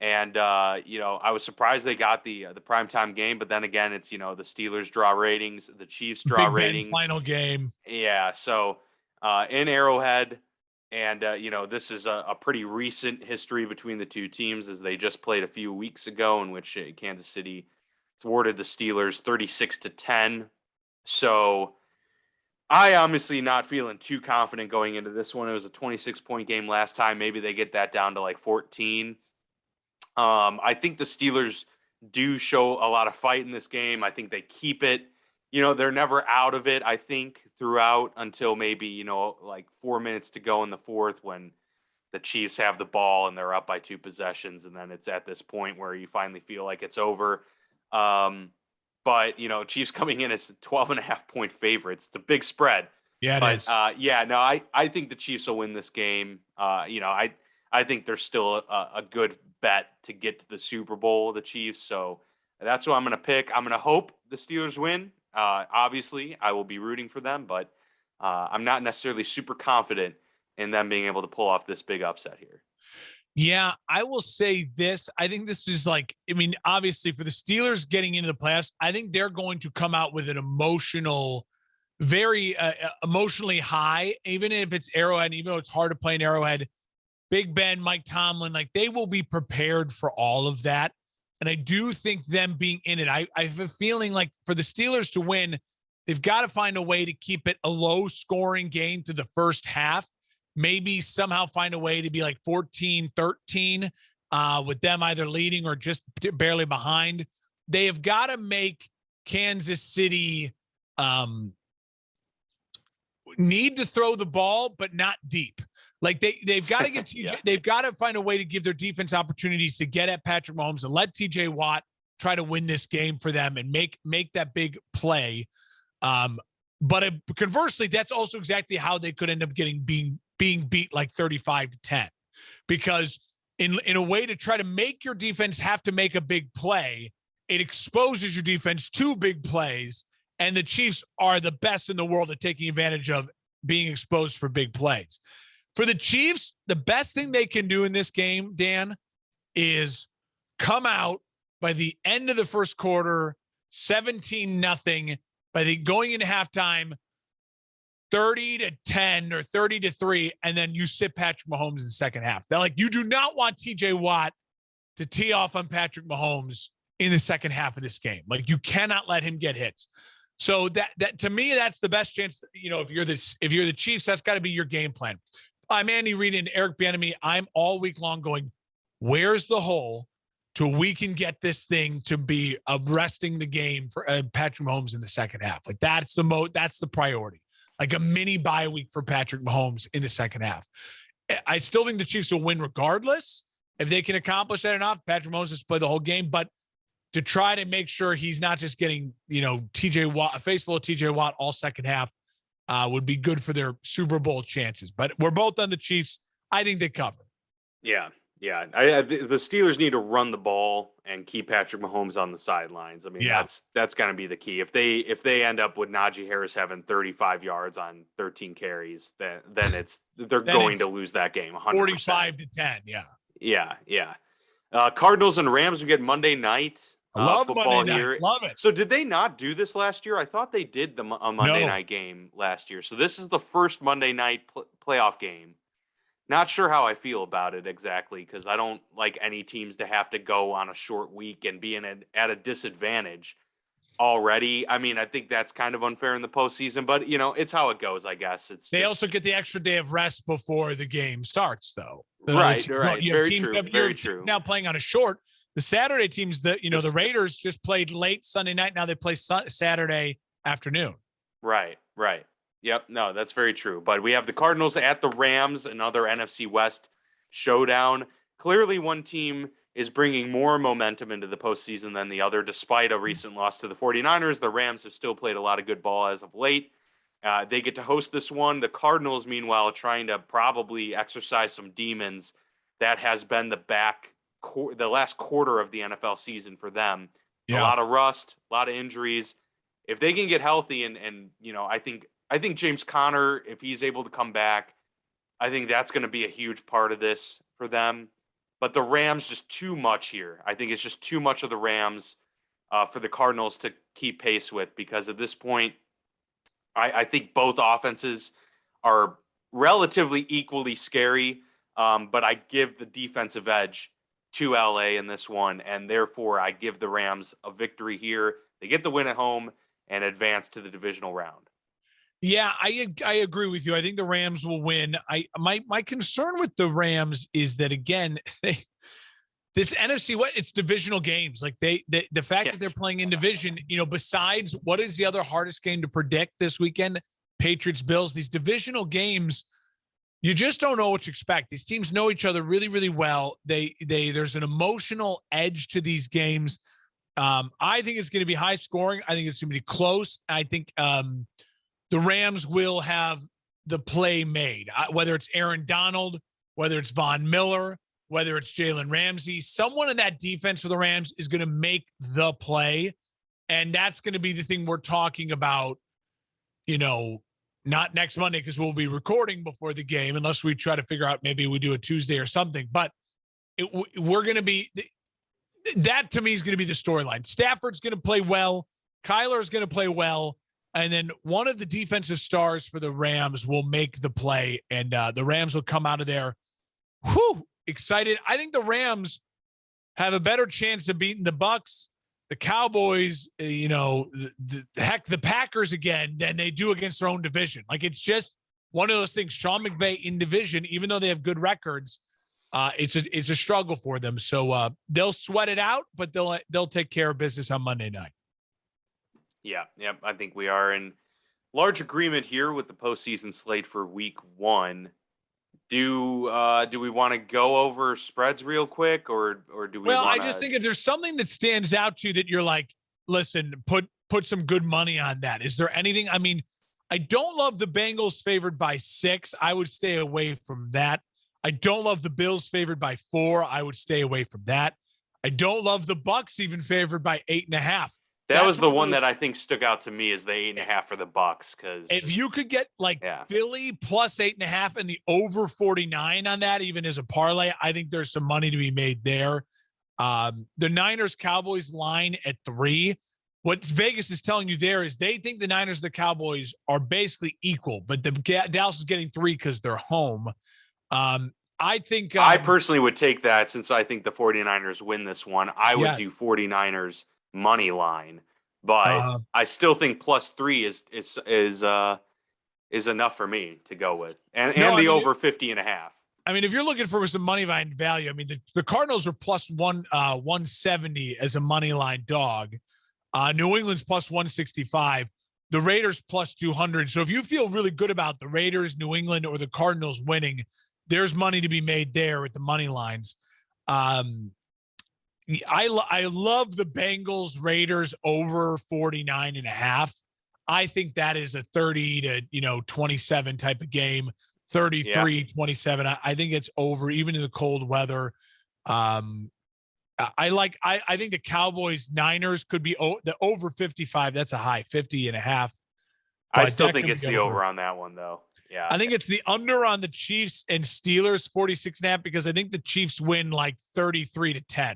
And, I was surprised they got the primetime game, but then again, it's, the Steelers draw ratings, the Chiefs draw Big ratings. Ben final game. Yeah. So in Arrowhead, and, this is a pretty recent history between the two teams as they just played a few weeks ago in which Kansas City thwarted the Steelers 36-10. So I honestly not feeling too confident going into this one. It was a 26-point game last time. Maybe they get that down to like 14. I think the Steelers do show a lot of fight in this game. I think they keep it. They're never out of it, I think, throughout until maybe, like 4 minutes to go in the fourth when the Chiefs have the ball and they're up by 2 possessions. And then it's at this point where you finally feel like it's over. But, Chiefs coming in as 12.5-point favorites. It's a big spread. Yeah, it is. I think the Chiefs will win this game. I think they're still a good bet to get to the Super Bowl, the Chiefs. So that's what I'm going to pick. I'm going to hope the Steelers win. Obviously, I will be rooting for them, but I'm not necessarily super confident in them being able to pull off this big upset here. Yeah, I will say this. I think this is obviously for the Steelers getting into the playoffs, I think they're going to come out with an very emotionally high, even if it's Arrowhead, and even though it's hard to play in Arrowhead. Big Ben, Mike Tomlin, they will be prepared for all of that. And I do think them being in it, I have a feeling like for the Steelers to win, they've got to find a way to keep it a low-scoring game through the first half. Maybe somehow find a way to be like 14-13 with them either leading or just barely behind. They have got to make Kansas City need to throw the ball, but not deep. They've got to get TJ, yeah. They've got to find a way to give their defense opportunities to get at Patrick Mahomes and let TJ Watt try to win this game for them and make that big play. But conversely, that's also exactly how they could end up being beat like 35-10, because in a way to try to make your defense have to make a big play, it exposes your defense to big plays, and the Chiefs are the best in the world at taking advantage of being exposed for big plays. For the Chiefs, the best thing they can do in this game, Dan, is come out by the end of the first quarter, 17-0, going into halftime, 30-10 or 30-3, and then you sit Patrick Mahomes in the second half. They're you do not want TJ Watt to tee off on Patrick Mahomes in the second half of this game. You cannot let him get hits. So that to me, that's the best chance. If you're the Chiefs, that's got to be your game plan. I'm Andy Reid and Eric Bieniemy. I'm all week long going, where's the hole till we can get this thing to be arresting the game for Patrick Mahomes in the second half? That's the priority. A mini bye week for Patrick Mahomes in the second half. I still think the Chiefs will win regardless. If they can accomplish that enough, Patrick Mahomes has played the whole game, but to try to make sure he's not just getting, TJ Watt, a face full of TJ Watt all second half, would be good for their Super Bowl chances. But we're both on the Chiefs. I think they cover. Yeah. The Steelers need to run the ball and keep Patrick Mahomes on the sidelines. That's going to be the key. If they end up with Najee Harris having 35 yards on 13 carries, then they're going to lose that game 100%. 45-10. Yeah. Cardinals and Rams, we get Monday night. I love football Monday here. Night. Love it. So did they not do this last year? I thought they did a Monday night game last year. So this is the first Monday night playoff game. Not sure how I feel about it exactly, because I don't like any teams to have to go on a short week and be at a disadvantage. already. I mean, I think that's kind of unfair in the postseason, but it's how it goes, I guess. They also get the extra day of rest before the game starts, though. Right. You have Very teams, true. you have Very teams true. now playing on a short. The Saturday teams that, the Raiders just played late Sunday night. Now they play Saturday afternoon. Right. Yep. No, that's very true. But we have the Cardinals at the Rams, another NFC West showdown. Clearly, one team is bringing more momentum into the postseason than the other, despite a recent loss to the 49ers. The Rams have still played a lot of good ball as of late. They get to host this one. The Cardinals, meanwhile, trying to probably exercise some demons. That has been the last quarter of the NFL season for them. Yeah. A lot of rust, a lot of injuries. If they can get healthy and I think James Conner, if he's able to come back, I think that's going to be a huge part of this for them. But the Rams, just too much here. I think it's just too much of the Rams for the Cardinals to keep pace with, because at this point, I think both offenses are relatively equally scary, but I give the defensive edge to LA in this one, and therefore I give the Rams a victory here. They get the win at home and advance to the divisional round. Yeah, I agree with you. I think the Rams will win. My concern with the Rams is that, again, this NFC, it's divisional games. Like the fact that they're playing in division, besides what is the other hardest game to predict this weekend, Patriots, Bills, these divisional games, you just don't know what to expect. These teams know each other really, really well. There's an emotional edge to these games. I think it's going to be high scoring. I think it's going to be close. I think the Rams will have the play made, whether it's Aaron Donald, whether it's Von Miller, whether it's Jalen Ramsey. Someone in that defense for the Rams is going to make the play, and that's going to be the thing we're talking about, not next Monday, because we'll be recording before the game, unless we try to figure out maybe we do a Tuesday or something. But we're going to be – that to me is going to be the storyline. Stafford's going to play well. Kyler's going to play well. And then one of the defensive stars for the Rams will make the play, and the Rams will come out of there excited. I think the Rams have a better chance of beating the Bucs, the Cowboys, the Packers again than they do against their own division. Like, it's just one of those things. Sean McVay in division, even though they have good records, it's a struggle for them. So they'll sweat it out, but they'll take care of business on Monday night. Yeah. I think we are in large agreement here with the postseason slate for week 1. Do we want to go over spreads real quick, or do we? Well, I just think if there's something that stands out to you that you're like, listen, put some good money on that. Is there anything? I mean, I don't love the Bengals favored by 6. I would stay away from that. I don't love the Bills favored by 4. I would stay away from that. I don't love the Bucs even favored by 8.5. That was the one that I think stuck out to me, is the 8.5 for the Bucs. Because if you could get Philly plus 8.5 and the over 49 on that, even as a parlay, I think there's some money to be made there. The Niners Cowboys line at 3. What Vegas is telling you there is they think the Niners and the Cowboys are basically equal, but the Dallas is getting 3 because they're home. I think I personally would take that, since I think the 49ers win this one. I would do 49ers money line, but I still think plus 3 is enough for me to go with, and over 50.5. I mean, if you're looking for some money line value, I mean, the Cardinals are plus 170 as a money line dog. New England's plus 165. The Raiders plus 200. So if you feel really good about the Raiders, New England, or the Cardinals winning, there's money to be made there at the money lines. I love the Bengals Raiders over 49.5. I think that is a 30 to 27 type of game. 33-27. I think it's over even in the cold weather. I think the Cowboys Niners could be the over 55. That's a high 50.5. I still think it's the over on that one, though. Yeah, I think it's the under on the Chiefs and Steelers 46.5, because I think the Chiefs win like 33-10.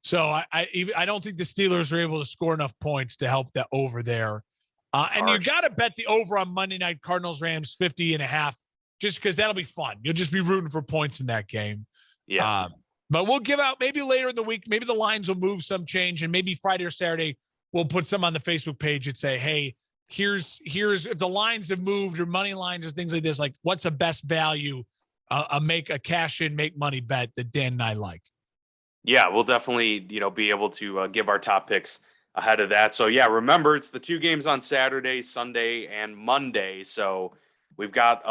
So I don't think the Steelers are able to score enough points to help that over there. And you got to bet the over on Monday night Cardinals Rams 50.5, just because that'll be fun. You'll just be rooting for points in that game. Yeah. But we'll give out maybe later in the week. Maybe the lines will move some change, and maybe Friday or Saturday we'll put some on the Facebook page and say, hey, here's if the lines have moved or money lines or things like this, like what's the best value, make a cash in, make money bet that Dan and I like. Yeah, we'll definitely, be able to give our top picks ahead of that. So yeah, remember it's the 2 games on Saturday, Sunday, and Monday. So we've got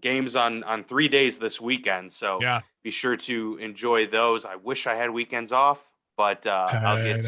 games on 3 days this weekend. So Yeah, be sure to enjoy those. I wish I had weekends off, but I'll get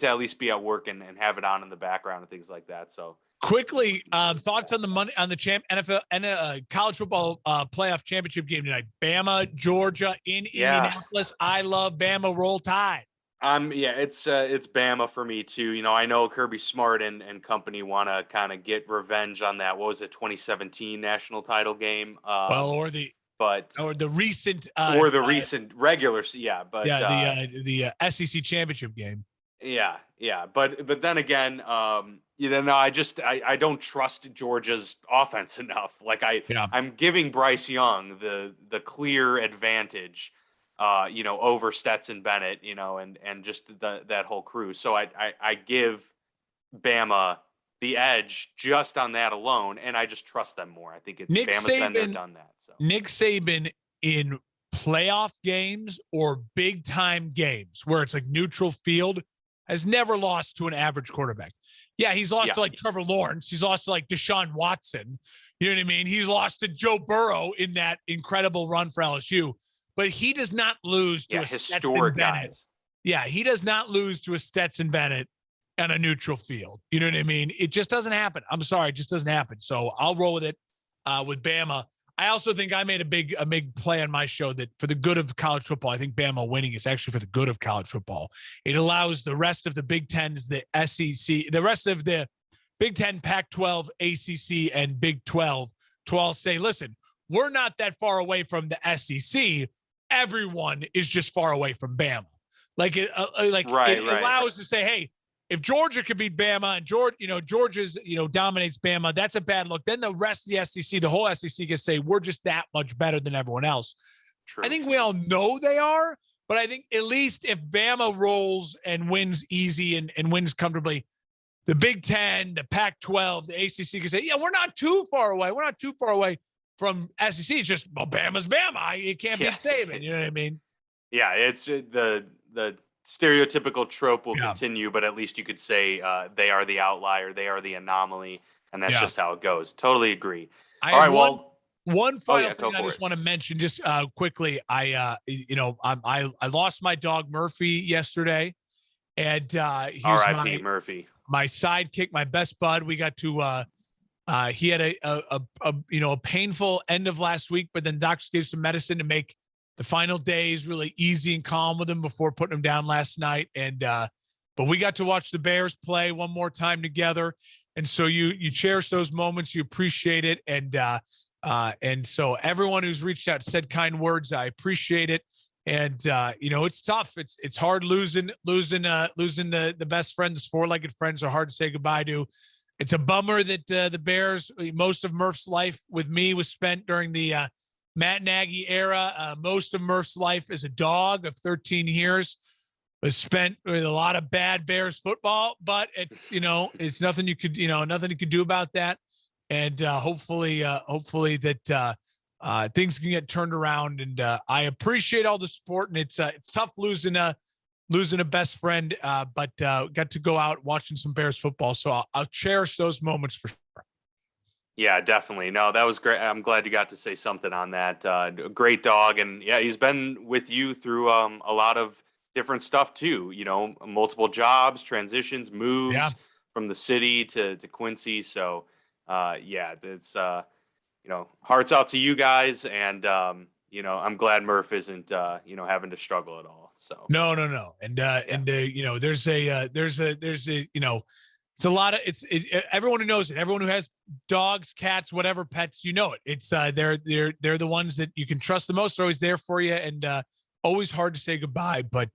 to at least be at work and have it on in the background and things like that. So quickly, thoughts on the NFL and college football playoff championship game tonight. Bama, Georgia in Indianapolis. I love Bama. Roll Tide. It's Bama for me too. I know Kirby Smart and company want to kind of get revenge on that. What was it, 2017 national title game? Or the recent recent regular, the SEC championship game. Yeah, but then again, I don't trust Georgia's offense enough. Like I'm giving Bryce Young the clear advantage, over Stetson Bennett, and just that whole crew. So I give Bama the edge just on that alone, and I just trust them more. I think it's Bama's been there, done that. So Nick Saban in playoff games or big time games where it's like neutral field has never lost to an average quarterback. Yeah, he's lost to like Trevor Lawrence. He's lost to like Deshaun Watson. You know what I mean? He's lost to Joe Burrow in that incredible run for LSU. But he does not lose to a Stetson Bennett. Yeah, he does not lose to a Stetson Bennett on a neutral field. You know what I mean? It just doesn't happen. I'm sorry, it just doesn't happen. So I'll roll with it with Bama. I also think I made a big play on my show that for the good of college football, I think Bama winning is actually for the good of college football. It allows the rest of the Big Tens, the SEC, the rest of the Big Ten, Pac-12, ACC, and Big 12 to all say, listen, we're not that far away from the SEC. Everyone is just far away from Bama. Like it allows to say, hey, if Georgia could beat Bama and Georgia's, dominates Bama, that's a bad look. Then the rest of the SEC, the whole SEC can say we're just that much better than everyone else. True. I think we all know they are, but I think at least if Bama rolls and wins easy and wins comfortably, the Big Ten, the Pac-12, the ACC can say, yeah, we're not too far away. We're not too far away from SEC. It's just, well, Bama's Bama. You can't beat Saban. You know what I mean? Yeah, it's the stereotypical trope will continue, but at least you could say they are the outlier, they are the anomaly, and that's just how it goes. Totally agree. One final thing I just want to mention, just quickly. I lost my dog Murphy yesterday, and he's R.I.P. Murphy, my sidekick, my best bud. We got to. He had a painful end of last week, but then doctors gave some medicine to make the final days really easy and calm with him before putting him down last night. And but we got to watch the Bears play one more time together. And so you cherish those moments, you appreciate it. And so everyone who's reached out said kind words, I appreciate it. And it's tough. It's hard losing the best friends, 4-legged friends are hard to say goodbye to. It's a bummer that the Bears, most of Murph's life with me was spent during the Matt Nagy era. Most of Murph's life as a dog of 13 years was spent with a lot of bad Bears football, but it's nothing you could do about that. And hopefully that things can get turned around. And I appreciate all the support, and it's tough losing a best friend, but got to go out watching some Bears football. So I'll cherish those moments for sure. Yeah, definitely. No, that was great. I'm glad you got to say something on that. Great dog. And yeah, he's been with you through a lot of different stuff too, multiple jobs, transitions, moves from the city to Quincy. So it's, hearts out to you guys. And, I'm glad Murph isn't, having to struggle at all. So no. And it's a lot of everyone who knows it, everyone who has dogs, cats, whatever pets, it. It's they're the ones that you can trust the most. They're always there for you, and always hard to say goodbye. But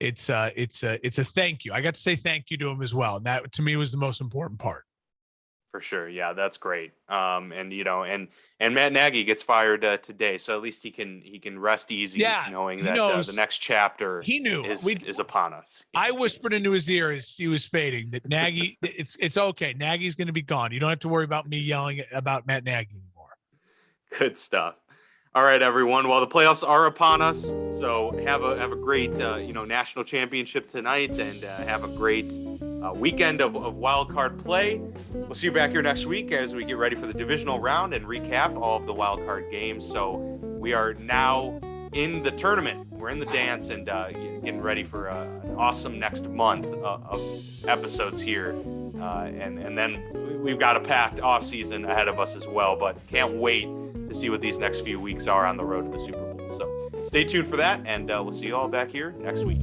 it's a thank you. I got to say thank you to him as well. And that to me was the most important part. For sure. Yeah, that's great. And you know, and Matt Nagy gets fired today, so at least he can rest easy, Yeah, knowing he that knows. the next chapter He knew. is upon us. I whispered into his ear as he was fading that Nagy, it's okay. Nagy's going to be gone. You don't have to worry about me yelling about Matt Nagy anymore. Good stuff. All right, everyone. Well, the playoffs are upon us, so have a great national championship tonight, and have a great weekend of wild card play. We'll see you back here next week as we get ready for the divisional round and recap all of the wild card games. So we are now in the tournament. We're in the dance and getting ready for an awesome next month of episodes here, and then we've got a packed off season ahead of us as well. But can't wait to see what these next few weeks are on the road to the Super Bowl. So stay tuned for that, and we'll see you all back here next week.